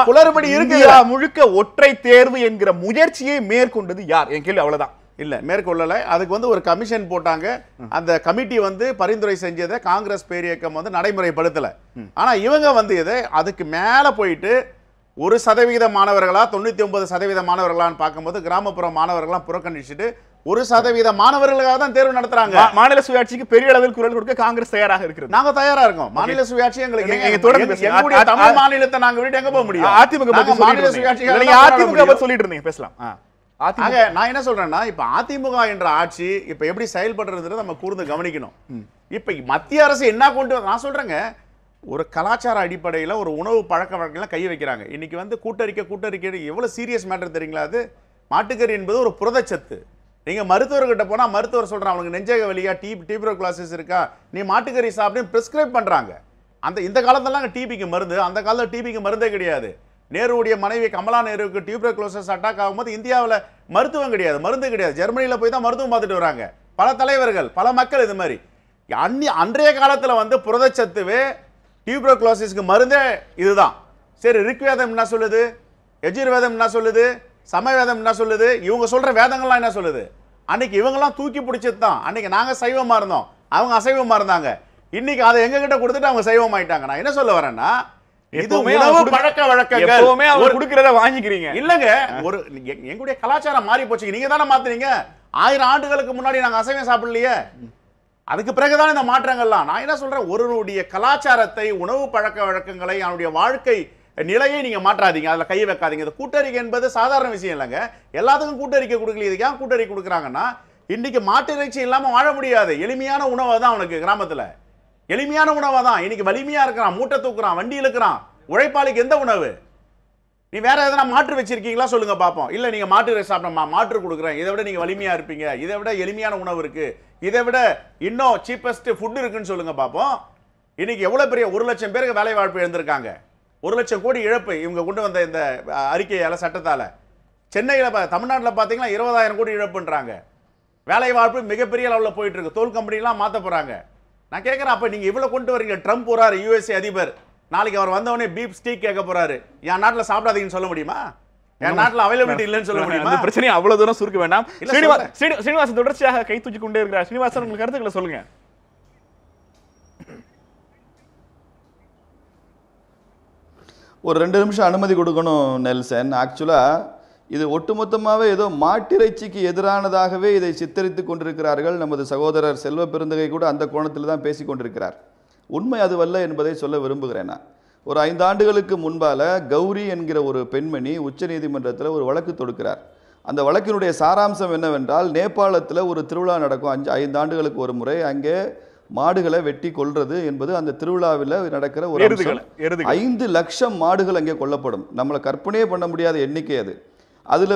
குளறுபடி இருக்கு. முழுக்க ஒற்றை தேர்வு என்கிற முயற்சியை மேற்கொண்டது யார்? என் கேள்வி அவ்வளவுதான். இல்ல, மேற்கொள்ளல. அதுக்கு வந்து ஒரு கமிஷன் போட்டாங்க. அந்த கமிட்டி வந்து பரிந்துரை செஞ்சதை காங்கிரஸ் பேரியக்கம் வந்து நடைமுறைப்படுத்தல. ஆனா இவங்க வந்து இதை அதுக்கு மேல போயிட்டு 1% மாணவர்களா 99% மாணவர்களான்னு பார்க்கும்போது கிராமப்புற மாணவர்கள்லாம் புறக்கணிச்சுட்டு 1% மாணவர்களுக்காக தான் தேர்வு நடத்துறாங்க. மாநில சுயாட்சிக்கு பெரிய அளவில் குரல் கொடுக்க காங்கிரஸ் தயாராக இருக்கு. நாங்க தயாரா இருக்கோம். மாநில சுயாட்சி எங்களுக்கு தமிழ் மாநிலத்தை நாங்க விட்டு எங்க போக முடியும்? அதிமுக மாநில சுயாட்சி அதிமுக சொல்லிட்டு இருந்தீங்க, பேசலாம். நான் என்ன சொல்றேன்னா, இப்ப அதிமுக என்ற ஆட்சி இப்ப எப்படி செயல்படுறது நம்ம கூர்ந்து கவனிக்கணும். இப்ப மத்திய அரசு என்ன கொண்டு, நான் சொல்றேங்க, ஒரு கலாச்சார அடிப்படையில் ஒரு உணவு பழக்க வழக்கெல்லாம் கை வைக்கிறாங்க. இன்னைக்கு வந்து கூட்டறிக்கை எவ்வளவு சீரியஸ் மேட்டர் தெரியுங்களா? அது மாட்டுக்கறி என்பது ஒரு புரதச்சத்து. நீங்க மருத்துவர்கிட்ட போனா மருத்துவர் சொல்றான், அவனுக்கு நெஞ்சக வலியா, டியூபரோகுலோசிஸ் இருக்கா, நீ மாட்டுக்கறி சாப்பிட்டு பிரிஸ்கிரைப் பண்றாங்க. இந்த காலத்துலாம் டிபிக்கு மருந்து, அந்த காலத்துல டிபிக்கு மருந்தே கிடையாது. நேருடைய மனைவி கமலா நேருவுக்கு டியூபர்குலோசிஸ் அட்டாக் ஆகும்போது இந்தியாவில் மருத்துவம் கிடையாது, மருந்து கிடையாது. ஜெர்மனியில் போய் தான் மருத்துவம் பார்த்துட்டு வராங்க பல தலைவர்கள், பல மக்கள். இது மாதிரி அன்றைய காலத்தில் வந்து புரதச்சத்துவே டியூபர்குலோசிஸ்க்கு மருந்தே இதுதான். சரி, ரிக்வேதம் என்ன சொல்லுது, யஜுர்வேதம் என்ன சொல்லுது, சமவேதம் என்ன சொல்லுது, இவங்க சொல்ற வேதங்கள்லாம் என்ன சொல்லுது? அன்னைக்கு இவங்கெல்லாம் தூக்கி பிடிச்சது தான். அன்னைக்கு நாங்க சைவமா இருந்தோம், அவங்க அசைவமா இருந்தாங்க. இன்னைக்கு அதை எங்க கிட்ட கொடுத்துட்டு அவங்க சைவம் ஆயிட்டாங்க. நான் என்ன சொல்ல வரேன்னா, இது உணவு பழக்க வழக்கங்கள் எப்பவுமே அவங்க கொடுக்கறத வாங்கிக்கிறீங்க இல்லங்க. ஒரு எங்களுடைய கலாச்சாரம் மாறி போச்சு, நீங்க தானே மாத்துறீங்க. 1000 ஆண்டுகளுக்கு முன்னாடி நாங்க அசைவம் சாப்பிடலையே, அதுக்கு பிறகுதான் இந்த மாற்றங்கள்லாம். நான் என்ன சொல்றேன், ஒருவருடைய கலாச்சாரத்தை, உணவு பழக்க வழக்கங்களை, அவனுடைய வாழ்க்கை நிலையை நீங்க மாற்றாதீங்க, அதுல கை வைக்காதீங்க. இந்த கூட்டறிக்கை என்பது சாதாரண விஷயம் இல்லைங்க. எல்லாத்துக்கும் கூட்டறிக்கை கொடுக்கல. இதுக்கு ஏன் கூட்டறிக்கை கொடுக்குறாங்கன்னா, இன்னைக்கு மாட்டு இறைச்சி இல்லாம வாழ முடியாது. எளிமையான உணவை தான் அவனுக்கு கிராமத்துல, எளிமையான உணவை தான். இன்னைக்கு வலிமையா இருக்கிறான், மூட்டை தூக்குறான், வண்டி இழுக்கிறான். உழைப்பாளிக்கு எந்த உணவு? நீ வேற எதனா மாற்று வச்சிருக்கீங்களா சொல்லுங்க பாப்போம். இல்ல நீங்க மாட்டு இறைச்சி சாப்பிடமா, மாற்று கொடுக்குறேன், இதை விட நீங்க வலிமையா இருப்பீங்க, இதை விட எளிமையான உணவு இருக்கு, இதை விட இன்னும் சீப்பஸ்ட் ஃபுட் இருக்குன்னு சொல்லுங்க பாப்போம். இன்னைக்கு எவ்வளவு பெரிய 1 லட்சம் பேருக்கு வேலை வாய்ப்பு எழுந்திருக்காங்க. 1 லட்சம் கோடி இழப்பு இவங்க கொண்டு வந்த இந்த அறிக்கையால, சட்டத்தால. சென்னையில் தமிழ்நாட்டில் பார்த்தீங்கன்னா 20,000 கோடி இழப்புன்றாங்க. வேலை வாய்ப்பு மிகப்பெரிய அளவில் போயிட்டு இருக்கு. தோல் கம்பெனிலாம் மாற்ற போறாங்க. நான் கேட்குறேன், அப்போ நீங்க இவ்வளவு கொண்டு வரீங்க. ட்ரம்ப் போறாரு, யுஎஸ்ஏ அதிபர், நாளைக்கு அவர் வந்தவொடனே பீப் ஸ்டீக் கேட்க போறாரு. என் நாட்டில் சாப்பிடாதீங்கன்னு சொல்ல முடியுமா? என் நாட்டில் அவைலபிலிட்டி இல்லைன்னு சொல்ல முடியுமா? அந்த பிரச்சனையை அவ்வளவு தூரம் சுருக்க வேண்டாம். ஸ்ரீனிவாசன் தொடர்ச்சியாக கை தூக்கி கொண்டே இருக்கிறார். ஸ்ரீனிவாசன், உங்களுக்கு கருத்துக்களை சொல்லுங்க. ஒரு 2 நிமிஷம் அனுமதி கொடுக்கணும் நெல்சன். ஆக்சுவலாக இது ஒட்டுமொத்தமாகவே ஏதோ மாட்டிறைச்சிக்கு எதிரானதாகவே இதை சித்தரித்து கொண்டிருக்கிறார்கள். நமது சகோதரர் செல்வ பெருந்தகை கூட அந்த கோணத்தில் தான் பேசி கொண்டிருக்கிறார். உண்மை அதுவல்ல என்பதை சொல்ல விரும்புகிறேன். நான் ஒரு 5 ஆண்டுகளுக்கு முன்பால கௌரி என்கிற ஒரு பெண்மணி உச்சநீதிமன்றத்தில் ஒரு வழக்கு தொடுக்கிறார். அந்த வழக்கினுடைய சாராம்சம் என்னவென்றால், நேபாளத்தில் ஒரு திருவிழா நடக்கும் 5 ஆண்டுகளுக்கு ஒரு முறை. அங்கே மாடுகளை வெட்டி கொல்றது என்பது அந்த திருவிழாவில் நடக்கிற ஒரு 5 லட்சம் மாடுகள் அங்கே கொல்லப்படும். நம்மளை கற்பனையே பண்ண முடியாத எண்ணிக்கை அது. அதில்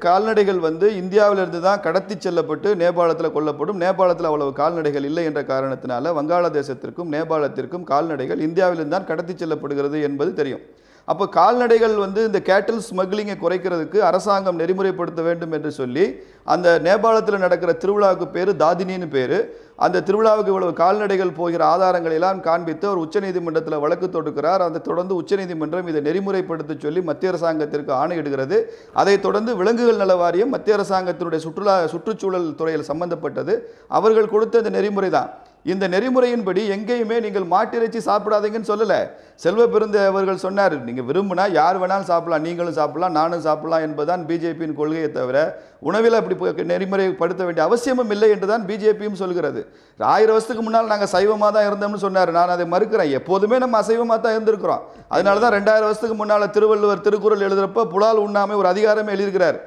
கால்நடைகள் இந்தியாவிலிருந்து தான் கடத்தி செல்லப்பட்டு நேபாளத்தில் கொல்லப்படும். நேபாளத்தில் அவ்வளவு கால்நடைகள் இல்லை என்ற காரணத்தினால வங்காளதேசத்திற்கும் நேபாளத்திற்கும் கால்நடைகள் இந்தியாவிலிருந்து தான் கடத்தி செல்லப்படுகிறது என்பது தெரியும். அப்போ கால்நடைகள் இந்த கேட்டில் ஸ்மக்லிங்கை குறைக்கிறதுக்கு அரசாங்கம் நெறிமுறைப்படுத்த வேண்டும் என்று சொல்லி அந்த நேபாளத்தில் நடக்கிற திருவிழாவுக்கு பேர் தாதினின்னு பேர். அந்த திருவிழாவுக்கு இவ்வளவு கால்நடைகள் போகிற ஆதாரங்களை எல்லாம் காண்பித்து ஒரு உச்சநீதிமன்றத்தில் வழக்கு தொடுக்கிறார். அதை தொடர்ந்து உச்சநீதிமன்றம் இதை நெறிமுறைப்படுத்த சொல்லி மத்திய அரசாங்கத்திற்கு ஆணையிடுகிறது. அதைத் தொடர்ந்து விலங்குகள் நல வாரியம் மத்திய அரசாங்கத்தினுடைய சுற்றுச்சூழல் துறையில் சம்பந்தப்பட்டது. அவர்கள் கொடுத்த இந்த நெறிமுறை தான். இந்த நெறிமுறையின்படி எங்கேயுமே நீங்கள் மாட்டிறைச்சி சாப்பிடாதீங்கன்னு சொல்லலை. செல்வ பெருந்த அவர்கள் சொன்னார், நீங்கள் விரும்பினா யார் வேணாலும் சாப்பிடலாம், நீங்களும் சாப்பிடலாம், நானும் சாப்பிடலாம் என்பதுதான் பிஜேபியின் கொள்கையை தவிர உணவில் அப்படி நெறிமுறைப்படுத்த வேண்டிய அவசியமும் இல்லை என்றுதான் பிஜேபியும் சொல்கிறது. 1000 வருஷத்துக்கு முன்னால் நாங்கள் சைவமாக தான் இருந்தோம்னு சொன்னார். நான் அதை மறுக்கிறேன். எப்போதுமே நம்ம அசைவமாக தான் இருந்திருக்கிறோம். அதனால தான் 2000 வருஷத்துக்கு முன்னால் திருவள்ளுவர் திருக்குறள் எழுதுறப்ப புலால் உண்ணாமை ஒரு அதிகாரமே எழுதியிருக்கிறார்.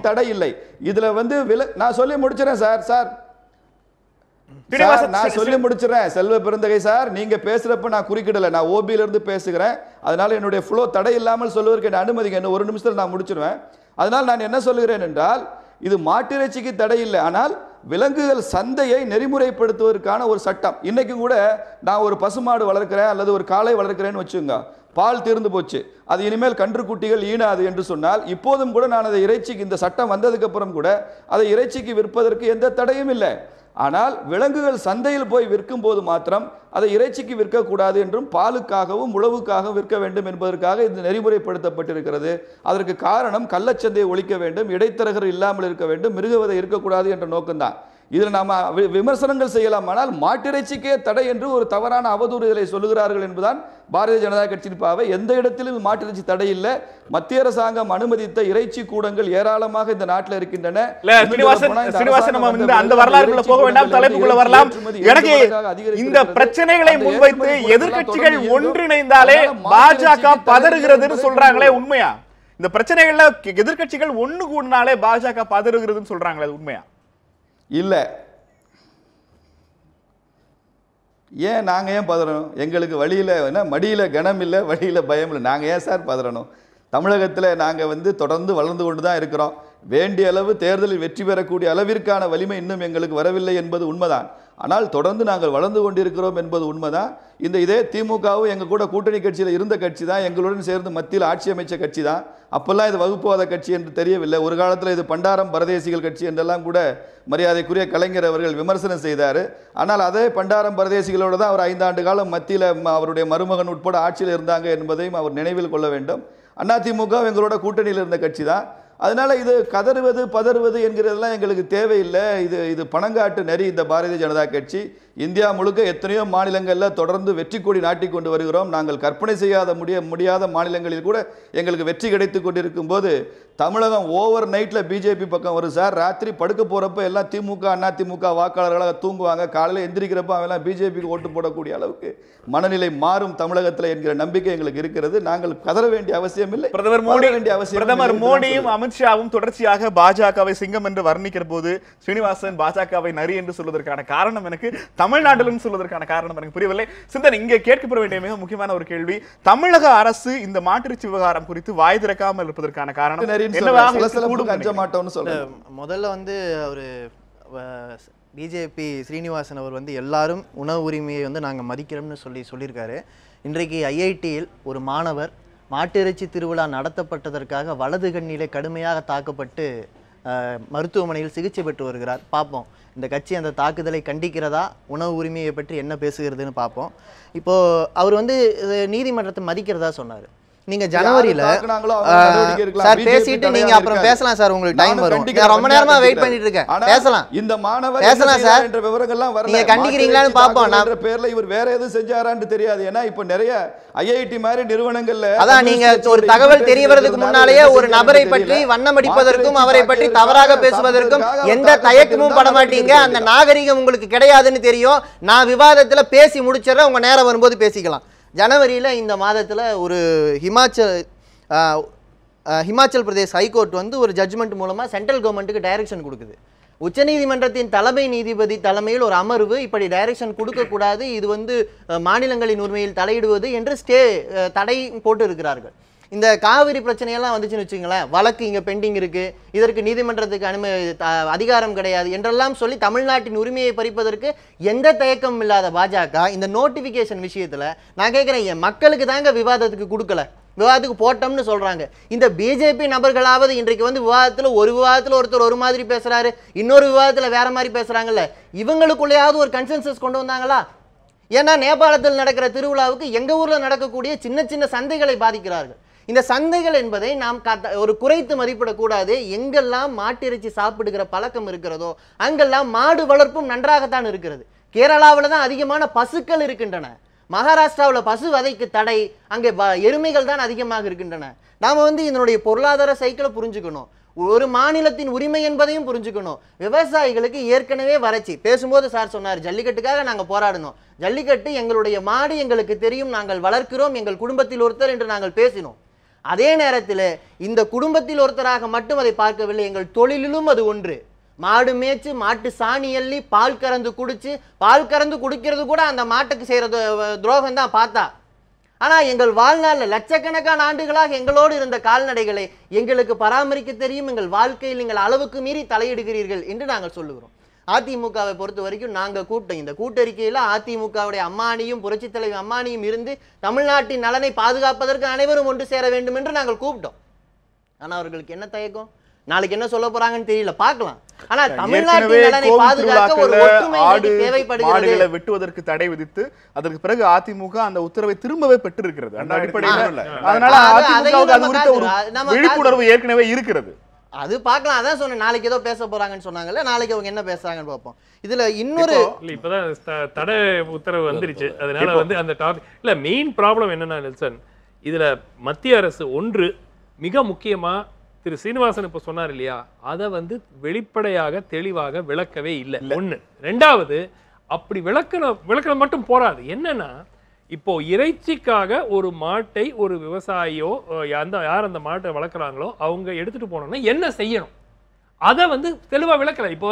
தடை இல்லை. இதுல நான் சொல்லி முடிச்சிடறேன் சார். நான் சொல்லி முடிச்சிடறேன். செல்வ பெருந்தகை சார், நீங்க பேசுறப்ப நான் குறுக்கிடல, நான் ஓபியில இருந்து பேசுகிறேன். அதனால என்னுடைய ஃப்ளோ தடை இல்லாமல் சொல்வதற்கு அனுமதிங்க. இன்னும் 1 நிமிஷத்தில் நான் முடிச்சிருவேன். அதனால் நான் என்ன சொல்லுகிறேன் என்றால், இது மாட்டிறைச்சிக்கு தடை இல்லை, ஆனால் விலங்குகள் சந்தையை நெறிமுறைப்படுத்துவதற்கான ஒரு சட்டம். இன்னைக்கும் கூட நான் ஒரு பசுமாடு வளர்க்கிறேன் அல்லது ஒரு காளை வளர்க்கிறேன்னு வச்சுங்க, பால் தீர்ந்து போச்சு, அது இனிமேல் கன்றுக்குட்டிகள் ஈனாது என்று சொன்னால், இப்போதும் கூட நான் அதை இறைச்சிக்கு, இந்த சட்டம் வந்ததுக்கு அப்புறம் கூட அதை இறைச்சிக்கு விற்பதற்கு எந்த தடையும் இல்லை. ஆனால் விலங்குகள் சந்தையில் போய் விற்கும் போது மாத்திரம் அதை இறைச்சிக்கு விற்கக்கூடாது என்றும் பாலுக்காகவும் உழவுக்காகவும் விற்க வேண்டும் என்பதற்காக இது நெறிமுறைப்படுத்தப்பட்டிருக்கிறது. அதற்கு காரணம் கள்ளச்சந்தையை ஒழிக்க வேண்டும், இடைத்தரகர் இல்லாமல் இருக்க வேண்டும், மிருகவதை இருக்கக்கூடாது என்ற நோக்கம்தான். இதில் நாம் விமர்சனங்கள் செய்யலாம், ஆனால் மாட்டிறைச்சிக்கே தடை என்று ஒரு தவறான அவதூறு இதில் சொல்லுகிறார்கள் என்பதுதான் பாரதிய ஜனதா கட்சியின் பாவை. எந்த இடத்திலும் மாட்டிறைச்சி தடை இல்லை. மத்திய அரசாங்கம் அனுமதித்த இறைச்சி கூடங்கள் ஏராளமாக இந்த நாட்டில் இருக்கின்றன. அந்த வரலாறுக்குள்ள போக வேண்டாம், தலைப்புக்குள்ள வரலாம். எனக்கு இந்த பிரச்சனைகளை முன்வைத்து எதிர்க்கட்சிகள் ஒன்றிணைந்தாலே பாஜக பதறுகிறதுன்னு சொல்றாங்களே, உண்மையா? இந்த பிரச்சனைகள்ல எதிர்க்கட்சிகள் ஒண்ணு கூடினாலே பாஜக பதறுகிறதுன்னு சொல்றாங்களே, அது உண்மையா? இல்லை. ஏன் நாங்கள் ஏன் பதறணும்? எங்களுக்கு வழியில் மடியில் கனம் இல்லை, வழியில் பயம் இல்லை. நாங்கள் ஏன் சார் பதறணும்? தமிழகத்தில் நாங்கள் தொடர்ந்து வளர்ந்து கொண்டு தான் இருக்கிறோம். வேண்டிய அளவு தேர்தலில் வெற்றி பெறக்கூடிய அளவிற்கான வலிமை இன்னும் எங்களுக்கு வரவில்லை என்பது உண்மைதான். ஆனால் தொடர்ந்து நாங்கள் வளர்ந்து கொண்டிருக்கிறோம் என்பது உண்மைதான். இதே திமுகவும் எங்கள் கூட கூட்டணி கட்சியில் இருந்த கட்சி தான், எங்களுடன் சேர்ந்து மத்தியில் ஆட்சி அமைச்ச கட்சி தான். அப்பெல்லாம் இது வகுப்புவாத கட்சி என்று தெரியவில்லை. ஒரு காலத்தில் இது பண்டாரம் பரதேசிகள் கட்சி என்றெல்லாம் கூட மரியாதைக்குரிய கலைஞர் அவர்கள் விமர்சனம் செய்தார். ஆனால் அதே பண்டாரம் பரதேசிகளோடு தான் அவர் 5 ஆண்டு காலம் மத்தியில் அவருடைய மருமகன் உட்பட ஆட்சியில் இருந்தாங்க என்பதையும் அவர் நினைவில் கொள்ள வேண்டும். அதிமுக எங்களோட கூட்டணியில் இருந்த கட்சி தான். அதனால இது கதறுவது பதறுவது என்கிறதெல்லாம் எங்களுக்கு தேவையில்லை. இது பணங்காட்டு நெறி இந்த பாரதிய ஜனதா கட்சி. இந்தியா முழுக்க எத்தனையோ மாநிலங்களில் தொடர்ந்து வெற்றி கொடி நாட்டி கொண்டு வருகிறோம். நாங்கள் கற்பனை செய்யாத முடியாத மாநிலங்களில் கூட எங்களுக்கு வெற்றி கிடைத்து கொண்டிருக்கும் போது தமிழகம் ஓவர் நைட்டில் பிஜேபி பக்கம் வரும் சார். ராத்திரி படுக்க போகிறப்ப எல்லாம் திமுக அதிமுக வாக்காளர்களாக தூங்குவாங்க. காலையில் எந்திரிக்கிறப்ப அவெல்லாம் பிஜேபிக்கு ஓட்டு போடக்கூடிய அளவுக்கு மனநிலை மாறும் தமிழகத்தில் என்கிற நம்பிக்கை எங்களுக்கு இருக்கிறது. நாங்கள் கதற வேண்டிய அவசியம் இல்லை. பிரதமர் மோடியும் அமித்ஷாவும் தொடர்ச்சியாக பாஜகவை சிங்கம் என்று வர்ணிக்கிற போது ஸ்ரீனிவாசன் பாஜகவை நரி என்று சொல்வதற்கான காரணம் எனக்கு தமிழ்நாட்டிலும் சொல்வதற்கான காரணம் எனக்கு புரியவில்லை. சிந்தன், இங்கே கேட்கப்பட வேண்டிய மிக முக்கியமான ஒரு கேள்வி, தமிழக அரசு இந்த மாட்டிறைச்சி விவகாரம் குறித்து வாய் திறக்காமல் இருப்பதற்கான காரணம் முதல்ல ஒரு பிஜேபி ஸ்ரீனிவாசன் அவர் எல்லாரும் உணவு உரிமையை நாங்கள் மதிக்கிறோம்னு சொல்லியிருக்காரு. இன்றைக்கு ஐஐடியில் ஒரு மாணவர் மாட்டிறைச்சி திருவிழா நடத்தப்பட்டதற்காக வலது கண்ணிலே கடுமையாக தாக்கப்பட்டு மருத்துவமனையில் சிகிச்சை பெற்று வருகிறார். பார்ப்போம் இந்த கட்சி அந்த தாக்குதலை கண்டிக்கிறதா, உணவு உரிமையை பற்றி என்ன பேசுகிறதுன்னு பார்ப்போம். இப்போது அவர் நீதிமன்றத்தை மதிக்கிறதா சொன்னார். நீங்க ஜனவரியில சார் பேசிட்டு நீங்க அப்புறம் பேசலாம் சார், உங்களுக்கு டைம் வரும். நான் ரொம்ப நேரமா வெயிட் பண்ணிட்டு இருக்கேன். பேசலாம், இந்த மாணவர் பேசலாம் சார் என்ற விவரங்கள்லாம் வரல. நீங்க கண்டிக்கிறீங்களான்னு பாப்போம். நான் பேர்ல இவர் வேற எது செஞ்சாரான்னு தெரியாது. ஏன்னா இப்ப நிறைய ஐஐடி மாதிரி நிறுவனங்கள்ல அதான் நீங்க ஒரு தகவல் தெரிய வரதுக்கு முன்னாலேயே ஒரு நபரை பற்றி வண்ணமடிப்பதற்கும் அவரை பற்றி தவறாக பேசுவதற்கும் எந்த தயக்கமும் பட மாட்டீங்க. அந்த நாகரிகம் உங்களுக்கு கிடையாதுன்னு தெரியும். நான் விவாதத்துல பேசி முடிச்சிடறேன், உங்க நேரம் வரும்போது பேசிக்கலாம். ஜனவரியில் இந்த மாதத்தில் ஒரு ஹிமாச்சல் பிரதேஷ் ஹைகோர்ட் ஒரு ஜட்ஜ்மெண்ட் மூலமாக சென்ட்ரல் கவர்மெண்ட்டுக்கு டைரக்ஷன் கொடுக்குது. உச்சநீதிமன்றத்தின் தலைமை நீதிபதி தலைமையில் ஒரு அமர்வு இப்படி டைரக்ஷன் கொடுக்கக்கூடாது, இது மாநிலங்களின் உரிமையில் தலையிடுவது என்று தடை போட்டு இருக்கிறார்கள். இந்த காவிரி பிரச்சனையெல்லாம் வந்துச்சுன்னு வச்சுங்களேன், வழக்கு இங்கே பெண்டிங் இருக்குது, இதற்கு நீதிமன்றத்துக்கு அதிகாரம் கிடையாது என்றெல்லாம் சொல்லி தமிழ்நாட்டின் உரிமையை பறிப்பதற்கு எந்த தயக்கமும் இல்லாத பாஜக இந்த நோட்டிஃபிகேஷன் விஷயத்தில் நான் கேட்குறேன், என் மக்களுக்கு தாங்க விவாதத்துக்கு கொடுக்கல, விவாதத்துக்கு போட்டோம்னு சொல்கிறாங்க. இந்த பிஜேபி நபர்களாவது இன்றைக்கு விவாதத்தில் ஒருத்தர் ஒரு மாதிரி பேசுகிறாரு, இன்னொரு விவாதத்தில் வேற மாதிரி பேசுகிறாங்கல்ல, இவங்களுக்குள்ளேயாவது ஒரு கன்சென்சஸ் கொண்டு வந்தாங்களா? ஏன்னா நேபாளத்தில் நடக்கிற திருவிழாவுக்கு எங்கள் ஊரில் நடக்கக்கூடிய சின்ன சின்ன சந்தைகளை பாதிக்கிறார்கள். இந்த சந்தைகள் என்பதை நாம் ஒரு குறைத்து மதிப்பிடக்கூடாது. எங்கெல்லாம் மாட்டிறைச்சி சாப்பிடுகிற பழக்கம் இருக்கிறதோ அங்கெல்லாம் மாடு வளர்ப்பும் நன்றாகத்தான் இருக்கிறது. கேரளாவில் தான் அதிகமான பசுக்கள் இருக்கின்றன. மகாராஷ்டிராவில் பசு வதைக்கு தடை, அங்கே எருமைகள் தான் அதிகமாக இருக்கின்றன. நாம் இதனுடைய பொருளாதார சைக்கிளை புரிஞ்சுக்கணும். ஒரு மாநிலத்தின் உரிமை என்பதையும் புரிஞ்சுக்கணும். விவசாயிகளுக்கு ஏற்கனவே வறட்சி. பேசும்போது சார் சொன்னார், ஜல்லிக்கட்டுக்காக நாங்கள் போராடணும், ஜல்லிக்கட்டு எங்களுடைய மாடு எங்களுக்கு தெரியும், நாங்கள் வளர்க்கிறோம், எங்கள் குடும்பத்தில் ஒருத்தர் என்று நாங்கள் பேசினோம். அதே நேரத்தில் இந்த குடும்பத்தில் ஒருத்தராக மட்டும் அதை பார்க்கவில்லை, எங்கள் தொழிலிலும் அது ஒன்று. மாடு மேய்ச்சி மாட்டு சாணி அள்ளி பால் கறந்து குடிக்கிறது கூட அந்த மாட்டுக்கு செய்கிற துரோகம் தான் பார்த்தா. ஆனால் எங்கள் வாழ்நாளில் லட்சக்கணக்கான ஆண்டுகளாக எங்களோடு இருந்த கால்நடைகளை எங்களுக்கு பராமரிக்க தெரியும், எங்கள் வாழ்க்கையில் நீங்கள் அளவுக்கு மீறி தலையிடுகிறீர்கள் என்று நாங்கள் சொல்லுகிறோம். அதிமுகவை பொறுத்த வரைக்கும் நாங்கள் இந்த கூட்டறிக்கையில் அதிமுகவுடைய அம்மானியும் புரட்சி தலைவி அம்மானியும் இருந்து தமிழ்நாட்டின் நலனை பாதுகாப்பதற்கு அனைவரும் ஒன்று சேர வேண்டும் என்று நாங்கள் கூப்பிட்டோம். ஆனால் அவர்களுக்கு என்ன தயக்கம், நாளைக்கு என்ன சொல்ல போறாங்கன்னு தெரியல, பார்க்கலாம். ஆனா தமிழ்நாட்டின் நலனை பாதுகாக்க ஒரு ஒற்றுமை தேவைப்படுகிறது. வெட்டுவதற்கு தடை விதித்து அதற்கு பிறகு அதிமுக அந்த உத்தரவை திரும்பவே பெற்றிருக்கிறது. அந்த அடிப்படையில் அதனால விழிப்புணர்வு ஏற்கனவே இருக்கிறது. அது பார்க்கலாம். அதான் சொன்னேன், நாளைக்கு ஏதோ பேச போறாங்கன்னு சொன்னாங்கல்ல, நாளைக்கு அவங்க என்ன பேசுறாங்கன்னு பார்ப்போம். இதுல இன்னொரு இப்பதான் தடை உத்தரவு வந்துருச்சு. அதனால அந்த டாபிக் இல்ல, மெயின் ப்ராப்ளம் என்னன்னா நெல்சன், இதுல மத்திய அரசு ஒன்று மிக முக்கியமா திரு சீனிவாசன் இப்ப சொன்னார் இல்லையா, அதை வெளிப்படையாக தெளிவாக விளக்கவே இல்லை. ஒண்ணு. ரெண்டாவது, அப்படி விளக்கணும் மட்டும் போராது. என்னன்னா, இப்போ இறைச்சிக்காக ஒரு மாட்டை ஒரு விவசாயியோ யார் அந்த மாட்டை வளர்க்குறாங்களோ அவங்க எடுத்துட்டு போனோம்னா என்ன செய்யணும், அதை தெளிவா விளக்கல. இப்போ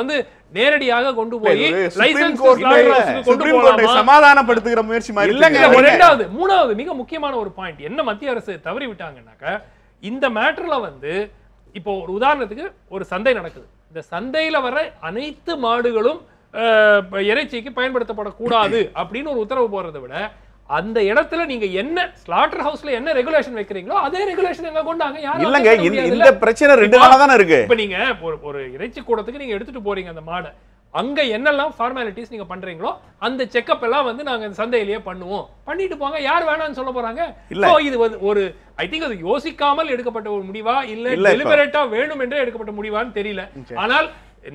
நேரடியாக கொண்டு போய் சமாதானப்படுத்துகிற முயற்சி மாதிரி இல்லைங்க. ரெண்டாவது, மூணாவது மிக முக்கியமான ஒரு பாயிண்ட் என்ன மத்திய அரசு தவறி விட்டாங்கன்னாக்க, இந்த மேட்டர்ல இப்போ ஒரு உதாரணத்துக்கு ஒரு சந்தை நடக்குது, இந்த சந்தையில வர அனைத்து மாடுகளும் இறைச்சிக்கு பயன்படுத்தப்படக்கூடாது அப்படின்னு ஒரு உத்தரவு போடுறதை விட அந்த இடத்துல நீங்க என்ன ஸ்லாட்டர் ஹவுஸ்ல என்ன ரெகுலேஷன் வைக்கிறீங்களோ அதே ரெகுலேஷன் எங்க கொண்டாங்க. யாரும் இல்லங்க, இந்த பிரச்சனை 2 நாளா தான இருக்கு. இப்ப நீங்க ஒரு இறைச்சி கூடத்துக்கு நீங்க எடுத்துட்டு போறீங்க அந்த மாடை, அங்க என்னெல்லாம் ஃபார்மாலிட்டிஸ் நீங்க பண்றீங்களோ அந்த செக்அப் எல்லாம் வந்து நாங்க சந்தையிலேயே பண்ணுவோம், பண்ணிட்டு போங்க, யார் வேணாம்னு சொல்ல போறாங்க. இது ஒரு ஐ திங்க் அது யோசிக்காமல் எடுக்கப்பட்ட ஒரு முடிவா இல்ல டெலிபரேட்டா வேணும் என்றே எடுக்கப்பட்ட முடிவான்னு தெரியல. ஆனால்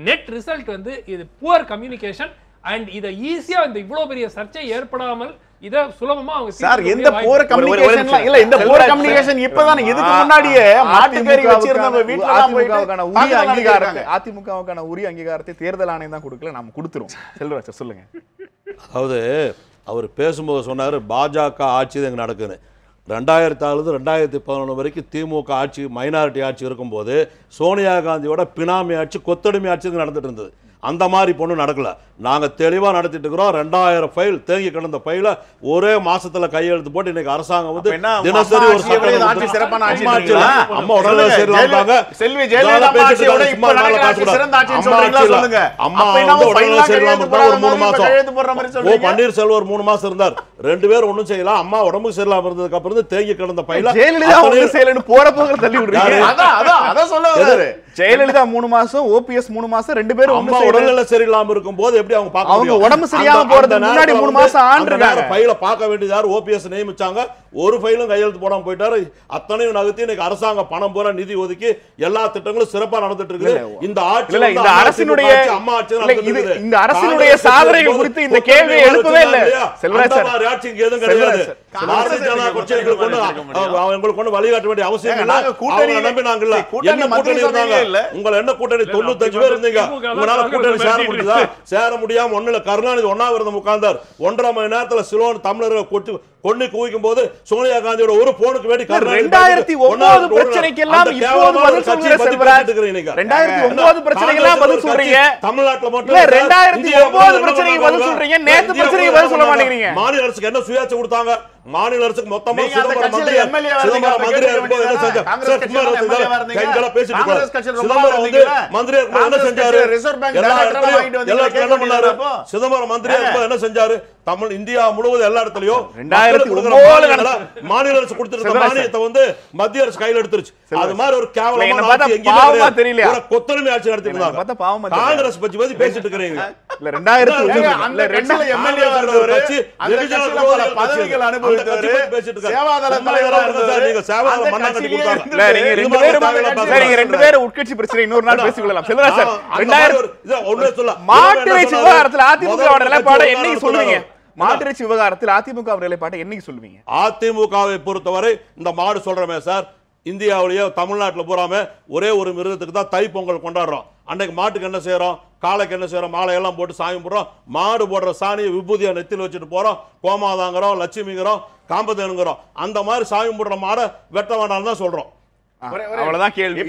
நெட் ரிசல்ட் வந்து இது புவர் கம்யூனிகேஷன் அண்ட் இத ஈஸியா இந்த இவ்வளவு பெரிய சர்ச்சை ஏற்படாமல் இத சுலபமா அவங்க சார் எந்த போர் கம்யூனிகேஷன் இல்ல, இந்த போர் கம்யூனிகேஷன் இப்பதான் இதுக்கு முன்னாடியே மாட்டுக்கறி வச்சிருந்தவங்க வீட்ல தான் போயிட்டு உரிய அங்கீகாரத்தை அதிமுகவுக்கான உரிய அங்கீகாரத்தை தேர்தல் ஆணையம் தான் கொடுக்கல, நாம கொடுத்துறோம். செல்வராஜ் சார் சொல்லுங்க. அதாவது அவர் பேசும்போது சொன்னாரு பாஜக ஆட்சி தான் நடக்குது. 2006 2011 வரைக்கும் திமுக ஆட்சி மைனாரிட்டி ஆட்சி இருக்கும்போது சோனியா காந்தியோட பினாமி ஆட்சி கொத்தடிமை ஆட்சி நடந்துட்டு இருந்தது. அந்த மாதிரி பொண்ணு நடக்கல. நாங்க தெளிவா நடத்திட்டு இருக்கிறோம். 2000 ஃபைல் தேங்கி கிடந்த ஃபைல ஒரே மாசத்துல கையெழுத்து போட்டு இன்னைக்கு அரசாங்கம் வந்து தினசரி ஒரு ஆட்சி சிறப்பான ஆட்சி அம்மா உடனே சரியில்லாம செல்வி ஜெயலலிதா ஆட்சியோட இப்ப நடக்கிற சிறந்த ஆட்சி சொல்றீங்களா சொல்லுங்க. அம்மா வந்து உடனே சரியில்லாம ஒரு 3 மாசம் ஓ பன்னீர்செல்வம் ஒரு 3 மாசம் இருந்தார். 2 பேரும் ஒண்ணும் செய்யலாம். அம்மா உடம்புக்கு சரியில்லாம இருந்ததுக்கு அப்புறம் தேங்கி கிடந்த ஃபைல ஜெயலலிதா ஒண்ணும் செய்யலன்னு போற போக தள்ளி விடுறீங்க. அதான் சொல்ல வராரு. ஜெயலலிதா 3 மாசம், ஓபிஎஸ் 3 மாசம், 2 பேரும் அம்மா உடல்நல சரியில்லாம இருக்கும்போது எப்படி அவங்க பார்க்க முடியும்? அவங்க உடம்பு சரியாம போறதுக்கு முன்னாடி 3 மாசம் ஆண்டிருக்காங்க. ஃபைல பார்க்க வேண்டியது யார்? ஓபிஎஸ் நியமிச்சாங்க. ஒரு ஃபைலும் கையெழுத்து போடாம போயிட்டாரு. அத்தனையும் நகர்த்தி இன்னைக்கு அரசாங்கம் பணம் பூரா நிதி ஒதுக்கி எல்லா திட்டங்களும் சிறப்பா நடந்துட்டு இருக்குது. இந்த ஆட்சி இந்த அரசினுடைய அம்மா ஆட்சி நடக்குது. இந்த அரசினுடைய சாதனைகள் குறித்து இந்த கேள்வியை எழுப்பவே இல்ல. செல்வராஜ் சார் ஆட்சி இங்க எதுவும் கிடையாது. பாரதிய ஜனதா கட்சிக்கு கொண்டு அவங்களுக்கு கொண்டு வழிகாட்ட வேண்டிய அவசியம் இல்ல. கூட்டணி நம்பி நாங்க இல்ல. என்ன கூட்டணி இருந்தாங்க? உங்க என்ன கூட்டணி 95 பேர் இருந்தீங்க. உங்களால கூட்டணி சேர முடியுதா? சேர முடியாம ஒண்ணுல கருணாநிதி ஒண்ணாவிரதம் உட்கார்ந்தார். 1.5 மணி நேரத்துல சிலோன் தமிழர்கள் கொண்டு குவிக்கும் போது சோனியா காந்தியோட ஒரு போனுக்கு வேண்டி 2009 பிரச்சனைக்கு எல்லாம் இப்போது பதில் சொல்றீங்க செல்வராஜ். 2009 பிரச்சனைக்கு எல்லாம் பதில் சொல்றீங்க. தமிழ்நாட்டுல மட்டும் இல்ல 2009 பிரச்சனைக்கு பதில் சொல்றீங்க. நேத்து பிரச்சனைக்கு பதில் சொல்ல மாட்டேங்கிறீங்க. மாநில அரசுக்கு என்ன சுயாட்சி கொடுத்தாங்க? மாநில அரசுக்கு மொத்தமா சிதம்பரம் மந்திரி என்ன செஞ்சாரு? கைகள பேசிட்டு சிதம்பரம் வந்து மந்திரி என்ன செஞ்சாரு? ரிசர்வ் பேங்க் டைரக்டர் என்ன பண்ணாரு? சிதம்பரம் மந்திரி என்ன செஞ்சாரு? தமிழ் இந்தியா முழுவதும் எல்லா இடத்துலயும் 2009 மாநில அரசு கொடுத்திருந்த மானியத்தை வந்து மத்திய அரசு கையில எடுத்துருச்சு. அது மாதிரி ஒரு கேவலமான ஆட்சி எங்கேயுமே தெரியல. ஒரு கொத்தடிமை ஆட்சி நடத்திட்டு இருந்தாங்க. காங்கிரஸ் பத்தி பேசிட்டு இருக்கீங்க. இல்ல 2009 அந்த கட்சியில எம்எல்ஏ இருந்தவர் அந்த கட்சியில பல பதவிகள் அனுபவித்தவர் சேவாதள தலைவரா இருந்தவர். நீங்க சேவாதள மண்ணா கட்டி கொடுத்தாங்க. இல்ல நீங்க ரெண்டு பேரும் உட்கட்சி பிரச்சனை இன்னொரு நாள் பேசிக்கலாம். செல்வராஜ் சார் 2000 ஒண்ணே சொல்ல மாட்டிறைச்சி விவகாரத்துல அதிமுக நிலைப்பாடு என்னைக்கு சொல்லுவீங்க? மாட்டிறைச்சி விவகாரத்தில் அதிமுக நிலைப்பாட்டை என்னைக்கு சொல்லுவீங்க? அதிமுகவை பொறுத்தவரை இந்த மாடு சொல்றமே சார், இந்தியாவிலேயே தமிழ்நாட்டில் பூராம ஒரே ஒரு மிருகத்துக்கு தான் தை பொங்கல் கொண்டாடுறோம். அன்னைக்கு மாட்டுக்கு என்ன செய்யறோம்? காலைக்கு என்ன செய்யறோம்? மாலையெல்லாம் போட்டு சாமி போடுறோம். மாடு போடுற சாணியை விபூதியா நெத்தியில் வச்சுட்டு போறோம். கோமாதாங்கிறோம், லட்சுமிங்கிறோம், காம்பதேனுங்கிறோம். அந்த மாதிரி சாமி போடுற மாடை வெட்ட வேண்டாம்னு தான் சொல்றோம். அவ்வளவுதான் கேள்வி.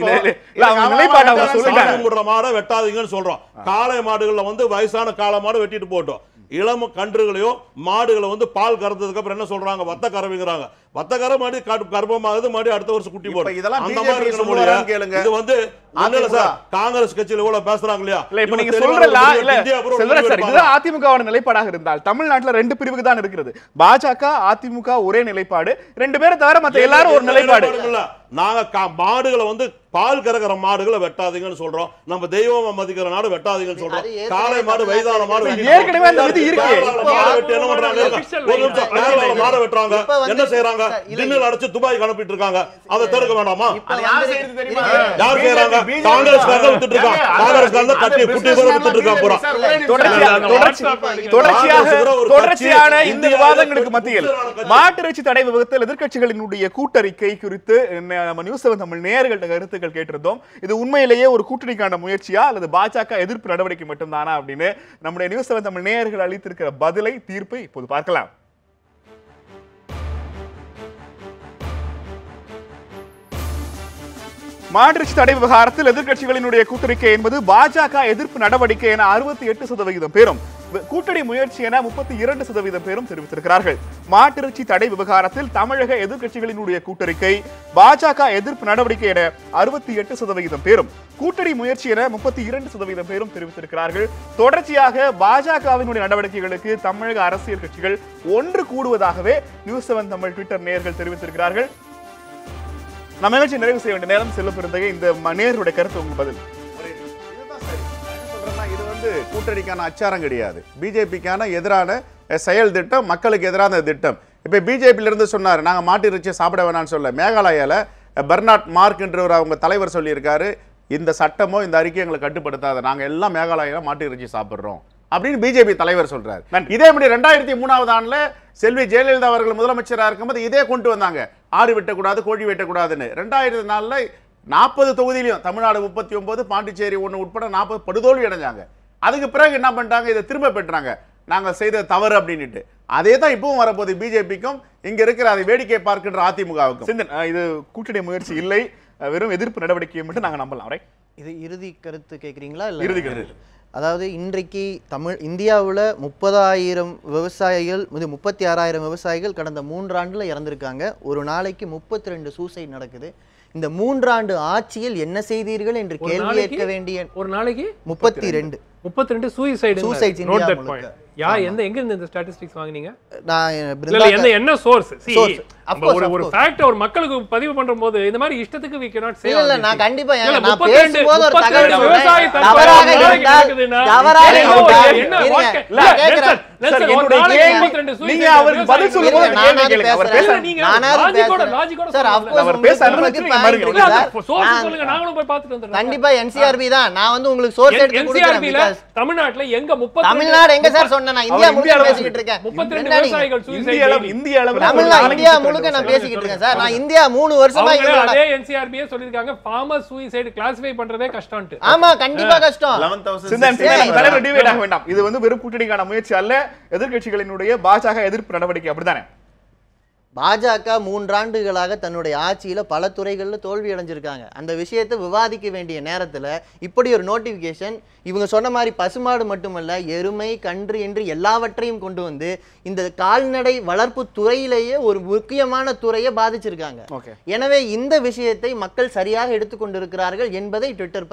மாடை வெட்டாதீங்கன்னு சொல்றோம். காளை மாடுகள்ல வந்து வயசான காளை மாடு வெட்டிட்டு போட்டோம். இளம கன்றுகளையும் மாடுகளை வந்து பால் கறந்ததுக்கு அப்புறம் என்ன சொல்றாங்க? வத்த கறவைங்கிறாங்க. வத்த கரை மாடி கர்ப்பமாகுது, மாடி அடுத்த வருஷம் குட்டி போடும். அந்த மாதிரி இருக்கணும். இது வந்து காங்கிரஸ் கட்சியில இவ்வளவு பேசுறாங்க இல்லையா? இப்ப நீங்க சொல்றீங்க அதிமுக நிலைப்பாடாக இருந்தால் தமிழ்நாட்டுல 2 பிரிவுக்கு தான் இருக்கிறது. பாஜக அதிமுக ஒரே நிலைப்பாடு, 2 பேரை தவிர மத்த எல்லாரும் ஒரு நிலைப்பாடு. நாங்க மாடுகளை வந்து பால் கறக்கிற மாடுகளை வெட்டாதீங்கன்னு சொல்றோம். நம்ம தெய்வமா மதிக்கிற நாடு வெட்டாதீங்கன்னு சொல்றோம். காளை மாடு வயதான மாடு ஏற்கனவே அந்த விதி இருக்கு. என்ன பண்றாங்க? ஒரு நிமிஷம் கேரளால மாடு வெட்டுறாங்க. என்ன செய்யறாங்க? திண்ணில் அடைச்சு துபாய்க்கு அனுப்பிட்டு இருக்காங்க. அதை தடுக்க வேண்டாமா? யார் செய்யறாங்க? காங்கிரஸ்காரங்க விட்டுட்டு இருக்காங்க. காங்கிரஸ்காரங்க கட்டி குட்டி கூட விட்டுட்டு இருக்காங்க. பூரா தொடர்ச்சியான இந்த விவாதங்களுக்கு மத்தியில் மாட்டிறைச்சி தடை விவகாரத்தில் எதிர்க்கட்சிகளினுடைய கூட்டறிக்கை குறித்து நம்ம நியூஸ் 7 தமிழ் நேயர்கள்ட்ட கருத்துக்கள் கேட்டிருந்தோம். இது உண்மையிலேயே ஒரு கூட்டணிக்கான முயற்சியா அல்லது பாஜக எதிர்ப்பு நடவடிக்கை மட்டும்தானா அப்படின்னு நம்முடைய நியூஸ் 7 தமிழ் நேயர்கள் அளித்திருக்கிற பதிலை, தீர்ப்பை இப்போது பார்க்கலாம். மாட்டிறைச்சி தடை விவகாரத்தில் எதிர்க்கட்சிகளினுடைய கூட்டறிக்கை என்பது பாஜக எதிர்ப்பு நடவடிக்கை என 68% பேரும், கூட்டணி முயற்சி என 32% பேரும் தெரிவித்திருக்கிறார்கள். மாட்டிறைச்சி தடை விவகாரத்தில் தமிழக எதிர்க்கட்சிகளினுடைய கூட்டறிக்கை பாஜக எதிர்ப்பு நடவடிக்கை என 68% பேரும், கூட்டணி முயற்சி என 32% பேரும் தெரிவித்திருக்கிறார்கள். தொடர்ச்சியாக பாஜகவினுடைய நடவடிக்கைகளுக்கு தமிழக அரசியல் கட்சிகள் ஒன்று கூடுவதாகவே நியூஸ் 7 தமிழ் ட்விட்டர் நேயர்கள் தெரிவித்திருக்கிறார்கள். நம்ம நிகழ்ச்சி நிறைவு செய்ய வேண்டிய நேரம் செல்ல பிறந்தகை. இந்த நேயருடைய கருத்து உங்க பதில். இது வந்து கூட்டணிக்கான அச்சாரம் கிடையாது, பிஜேபிக்கான எதிரான செயல் திட்டம், மக்களுக்கு எதிரான திட்டம். இப்ப பிஜேபியில இருந்து சொன்னார் நாங்க மாட்டு இறைச்சியை சாப்பிட வேணாம்னு சொல்ல. மேகாலயால பெர்னார்ட் மார்க் என்றவர் அவங்க தலைவர் சொல்லியிருக்காரு, இந்த சட்டமோ இந்த அறிக்கை எங்களை கட்டுப்படுத்தாத, நாங்க எல்லாம் மேகாலயால மாட்டு இறைச்சி சாப்பிடுறோம் அப்படின்னு பிஜேபி தலைவர் சொல்றாரு. இதே மாதிரி 2003ஆவது ஆண்டுல செல்வி ஜெயலலிதா அவர்கள் முதலமைச்சராக இருக்கும்போது இதே கொண்டு வந்தாங்க, ஆடு வெட்டக்கூடாது கோழி வெட்டக்கூடாதுன்னு. 2004 40 தொகுதியிலையும் தமிழ்நாடு 39, பாண்டிச்சேரி 1 உட்பட 40 படுதோல்வி அடைஞ்சாங்க. அதுக்கு பிறகு என்ன பண்ணிட்டாங்க, இதை திரும்ப பெற்றாங்க, நாங்கள் செய்த தவறு அப்படின்ட்டு. அதே தான் இப்பவும் வரப்போது பிஜேபிக்கும், இங்க இருக்கிற அதை வேடிக்கை பார்க்கின்ற அதிமுகவுக்கும். சிந்தன், இது கூட்டணி முயற்சி இல்லை, வெறும் எதிர்ப்பு நடவடிக்கையை மட்டும் நாங்க நம்பலாம். இது இறுதி கருத்து கேட்குறீங்களா இல்லை? இறுதி கருத்து. அதாவது இன்றைக்கு இந்தியாவில் 30,000 விவசாயிகள், 36,000 விவசாயிகள் கடந்த 3 ஆண்டுல இறந்திருக்காங்க. ஒரு நாளைக்கு 32 சூசைட் நடக்குது. இந்த 3 ஆண்டு ஆட்சியில் என்ன செய்தீர்கள் என்று கேள்வி கேட்க வேண்டிய ஒரு நாளைக்கு 32 சூசைட்ஸ் நோட் தட் பாயிண்ட். எங்க இருந்து இந்த ஸ்டாட்டிஸ்டிக்ஸ் வாங்குனீங்க? நான் என்ன சோர்ஸ்? ஒரு ஃபேக்ட் ஒரு மக்களுக்கு பதிவு பண்றம்போது இந்த மாதிரி இஷ்டத்துக்கு we cannot say. இல்ல நான் கண்டிப்பா நான் பேசும்போது ஒரு தகவல் விவசாயி தவறாக இருந்தால் நான் கேக்குறேன் நீங்க அவருக்கு பதில் சொல்லும்போது கேள்வி கேளுங்க. அவர் பேசுறது சார் அவர் பேச அனுமதிக்கு பாருங்க. சோர்ஸ் சொல்லுங்க, நாங்களும் போய் பார்த்துட்டு வந்துறோம். கண்டிப்பா NCRB தான். நான் வந்து உங்களுக்கு சோர்ஸ் எடுத்து கொடுக்கிறேன். தமிழ்நாட்டுல எங்க 30 தமிழ்நாடு எங்க சார் சொன்னா? நான் இந்தியா முழுக்க பேசிக்கிட்டு இருக்கேன். 32 விவசாயிகள் இந்திய அளவுல தமிழ்நாடு இந்தியா முழுக்க நான் பேசிக்கிட்டு இருக்கேன் சார். நான் இந்தியா 3 வருஷமா அதே NCRB சொல்லிருக்காங்க farmer suicide கிளாசிஃபை பண்றதே கஷ்டம்னு. ஆமா கண்டிப்பா கஷ்டம். 11,000 தலைவர் டிவைட் ஆக வேண்டாம். இது வந்து வெறும் கூட்டணிக்கான முயற்சி அல்ல, எதிர்க்கட்சிகளினுடைய பாஜக எதிர்ப்பு நடவடிக்கை. அப்படிதானே? பாஜக 3 ஆண்டுகளாக தன்னுடைய ஆட்சியில பல துறைகளில் தோல்வி அடைஞ்சிருக்காங்க. அந்த விஷயத்தை விவாதிக்க வேண்டிய நேரத்தில் இப்படி ஒரு நோட்டிபிகேஷன், இவங்க சொன்ன மாதிரி பசுமாடு மட்டுமல்ல எருமை கன்று என்று எல்லாவற்றையும் கொண்டு வந்து இந்த கால்நடை வளர்ப்பு துறையிலேயே ஒரு முக்கியமான துறையை பாதிச்சிருக்காங்க. எனவே இந்த விஷயத்தை மக்கள் சரியாக எடுத்துக்கொண்டிருக்கிறார்கள் என்பதை ட்விட்டர்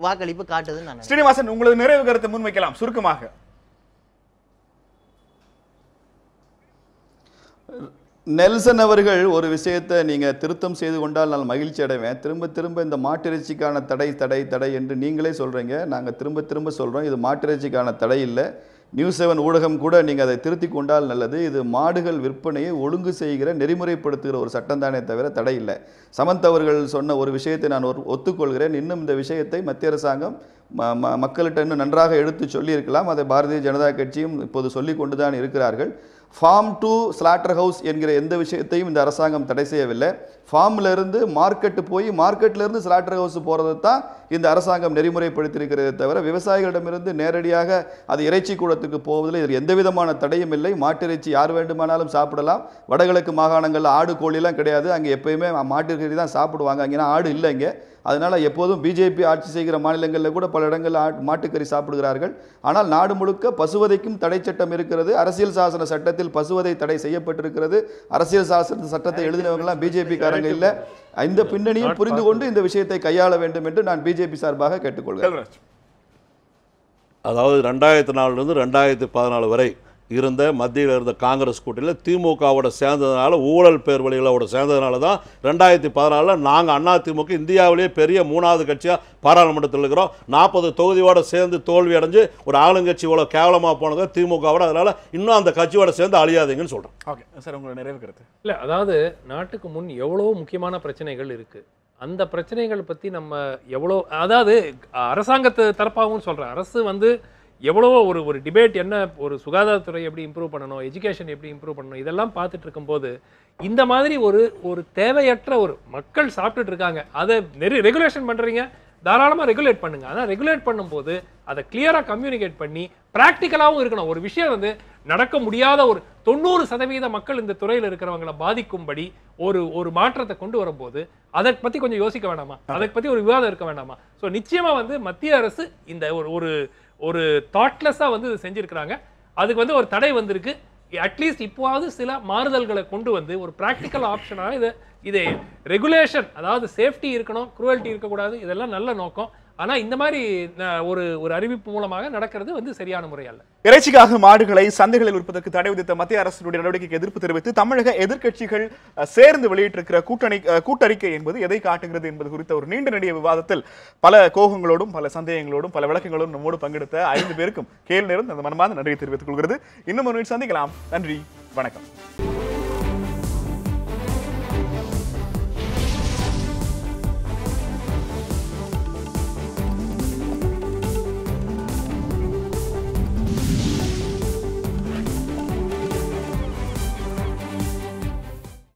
வாக்களிப்பு காட்டுதுன்னு நான். ஸ்ரீனிவாசன், உங்களது நிறைவு கருத்தை முன்வைக்கலாம் சுருக்கமாக. நெல்சன் அவர்கள் ஒரு விஷயத்தை நீங்கள் திருத்தம் செய்து கொண்டால் நான் மகிழ்ச்சி அடைவேன். திரும்ப திரும்ப இந்த மாட்டிறைச்சிக்கான தடை தடை தடை என்று நீங்களே சொல்கிறீங்க, நாங்கள் திரும்ப திரும்ப சொல்கிறோம் இது மாட்டிறைச்சிக்கான தடை இல்லை. நியூஸ் 7 ஊடகம் கூட நீங்கள் அதை திருத்தி கொண்டால் நல்லது. இது மாடுகள் விற்பனையை ஒழுங்கு செய்கிற நெறிமுறைப்படுத்துகிற ஒரு சட்டம் தானே தவிர தடை இல்லை. சமந்த் அவர்கள் சொன்ன ஒரு விஷயத்தை நான் ஒத்துக்கொள்கிறேன். இன்னும் இந்த விஷயத்தை மத்திய அரசாங்கம் மக்கள்கிட்ட இன்னும் நன்றாக எடுத்து சொல்லியிருக்கலாம். அதை பாரதிய ஜனதா கட்சியும் இப்போது சொல்லி கொண்டு தான் இருக்கிறார்கள். ஃபார்ம் டு ஸ்லாட்டர் ஹவுஸ் என்கிற எந்த விஷயத்தையும் இந்த அரசாங்கம் தடை செய்யவில்லை. ஃபார்ம்ல இருந்து மார்க்கெட்டு போய் மார்க்கெட்ல இருந்து ஸ்லாட்டர் ஹவுஸ் போறது தான் இந்த அரசாங்கம் நெறிமுறைப்படுத்தியிருக்கிறதே தவிர விவசாயிகளிடமிருந்து நேரடியாக அது இறைச்சி கூடத்துக்கு போவதில் இது எந்த விதமான தடையும் இல்லை. மாட்டிறைச்சி யார் வேண்டுமானாலும் சாப்பிடலாம். வடகிழக்கு மாகாணங்களில் ஆடு கோழிலாம் கிடையாது, அங்கே எப்பயுமே மாட்டிறைச்சி தான் சாப்பிடுவாங்க. அங்கேனா ஆடு இல்லை இங்கே. அதனால எப்போதும் பிஜேபி ஆட்சி செய்கிற மாநிலங்களில் கூட பல இடங்களில் மாட்டுக்கறி சாப்பிடுகிறார்கள். ஆனால் நாடு முழுக்க பசுவதைக்கும் தடை சட்டம் இருக்கிறது. அரசியல் சாசன சட்டத்தில் பசுவதை தடை செய்யப்பட்டிருக்கிறது. அரசியல் சாசன சட்டத்தை எழுதினவங்களாம் பிஜேபி காரங்க இல்லை. இந்த பின்னணியும் புரிந்து கொண்டு இந்த விஷயத்தை கையாள வேண்டும் என்று நான் பிஜேபி சார்பாக கேட்டுக்கொள்கிறேன். அதாவது 2004 2014 வரை இருந்த மத்தியில் இருந்த காங்கிரஸ் கூட்டணியில் திமுகவோட சேர்ந்ததுனால, ஊழல் பேர் வழிகளோட சேர்ந்ததுனால தான் 2014 நாங்கள் அதிமுக இந்தியாவிலேயே பெரிய 3வது கட்சியாக பாராளுமன்றத்தில் இருக்கிறோம். 40 தொகுதியோட சேர்ந்து தோல்வி அடைஞ்சு ஒரு ஆளுங்கட்சியோட கேவலமாக போனது திமுகவோட. அதனால இன்னும் அந்த கட்சியோட சேர்ந்து அழியாதீங்கன்னு சொல்கிறேன். ஓகே சார், உங்களோட நிறைவு கருத்து. இல்லை, அதாவது நாட்டுக்கு முன் எவ்வளோ முக்கியமான பிரச்சனைகள் இருக்குது. அந்த பிரச்சனைகள் பற்றி நம்ம எவ்வளோ, அதாவது அரசாங்கத்து தரப்பாகவும் சொல்கிறேன், அரசு வந்து எவ்வளவோ ஒரு டிபேட், என்ன ஒரு சுகாதாரத்துறை எப்படி இம்ப்ரூவ் பண்ணணும், எஜுகேஷன் எப்படி இம்ப்ரூவ் பண்ணணும், இதெல்லாம் பார்த்துட்டு இருக்கும்போது இந்த மாதிரி ஒரு தேவையற்ற ஒரு மக்கள் சாப்பிட்டுட்டு இருக்காங்க. அதை ரெகுலேஷன் பண்ணுறீங்க, தாராளமாக ரெகுலேட் பண்ணுங்க. ஆனால் ரெகுலேட் பண்ணும்போது அதை கிளியராக கம்யூனிகேட் பண்ணி ப்ராக்டிக்கலாகவும் இருக்கணும். ஒரு விஷயம் வந்து நடக்க முடியாத ஒரு 90% மக்கள் இந்த துறையில் இருக்கிறவங்களை பாதிக்கும்படி ஒரு மாற்றத்தை கொண்டு வரும்போது அதை பத்தி கொஞ்சம் யோசிக்க வேண்டாமா? அதை பத்தி ஒரு விவாதம் இருக்க வேண்டாமா? ஸோ நிச்சயமா வந்து மத்திய அரசு இந்த ஒரு தாட்லெஸ்ஸா வந்து இது செஞ்சிருக்கிறாங்க. அதுக்கு வந்து ஒரு தடை வந்திருக்கு. அட்லீஸ்ட் இப்போவாவது சில மாறுதல்களை கொண்டு வந்து ஒரு பிராக்டிக்கல் ஆப்ஷனாக இது ரெகுலேஷன், அதாவது சேஃப்டி இருக்கணும், குரூவல்ட்டி இருக்கக்கூடாது, இதெல்லாம் நல்ல நோக்கம். ஆனா இந்த மாதிரி ஒரு அறிவிப்பு மூலமாக நடக்கிறது வந்து சரியான முறை அல்ல. இறைச்சிக்காக மாடுகளை சந்தைகளில் விற்பதற்கு தடை விதித்த மத்திய அரசுடைய நடவடிக்கைக்கு எதிர்ப்பு தெரிவித்து தமிழக எதிர்க்கட்சிகள் சேர்ந்து வெளியிட்டிருக்கிற கூட்டறிக்கை என்பது எதை காட்டுகிறது என்பது குறித்த ஒரு நீண்ட நெடிய விவாதத்தில் பல கோகங்களோடும் பல சந்தேகங்களோடும் பல விளக்கங்களோடும் நம்மோடு பங்கெடுத்த 5 பேருக்கும் கேள்வி நேரம் அந்த மனமார்ந்த நன்றியை தெரிவித்துக் கொள்கிறது. இன்னும் ஒரு சந்திக்கலாம். நன்றி, வணக்கம்.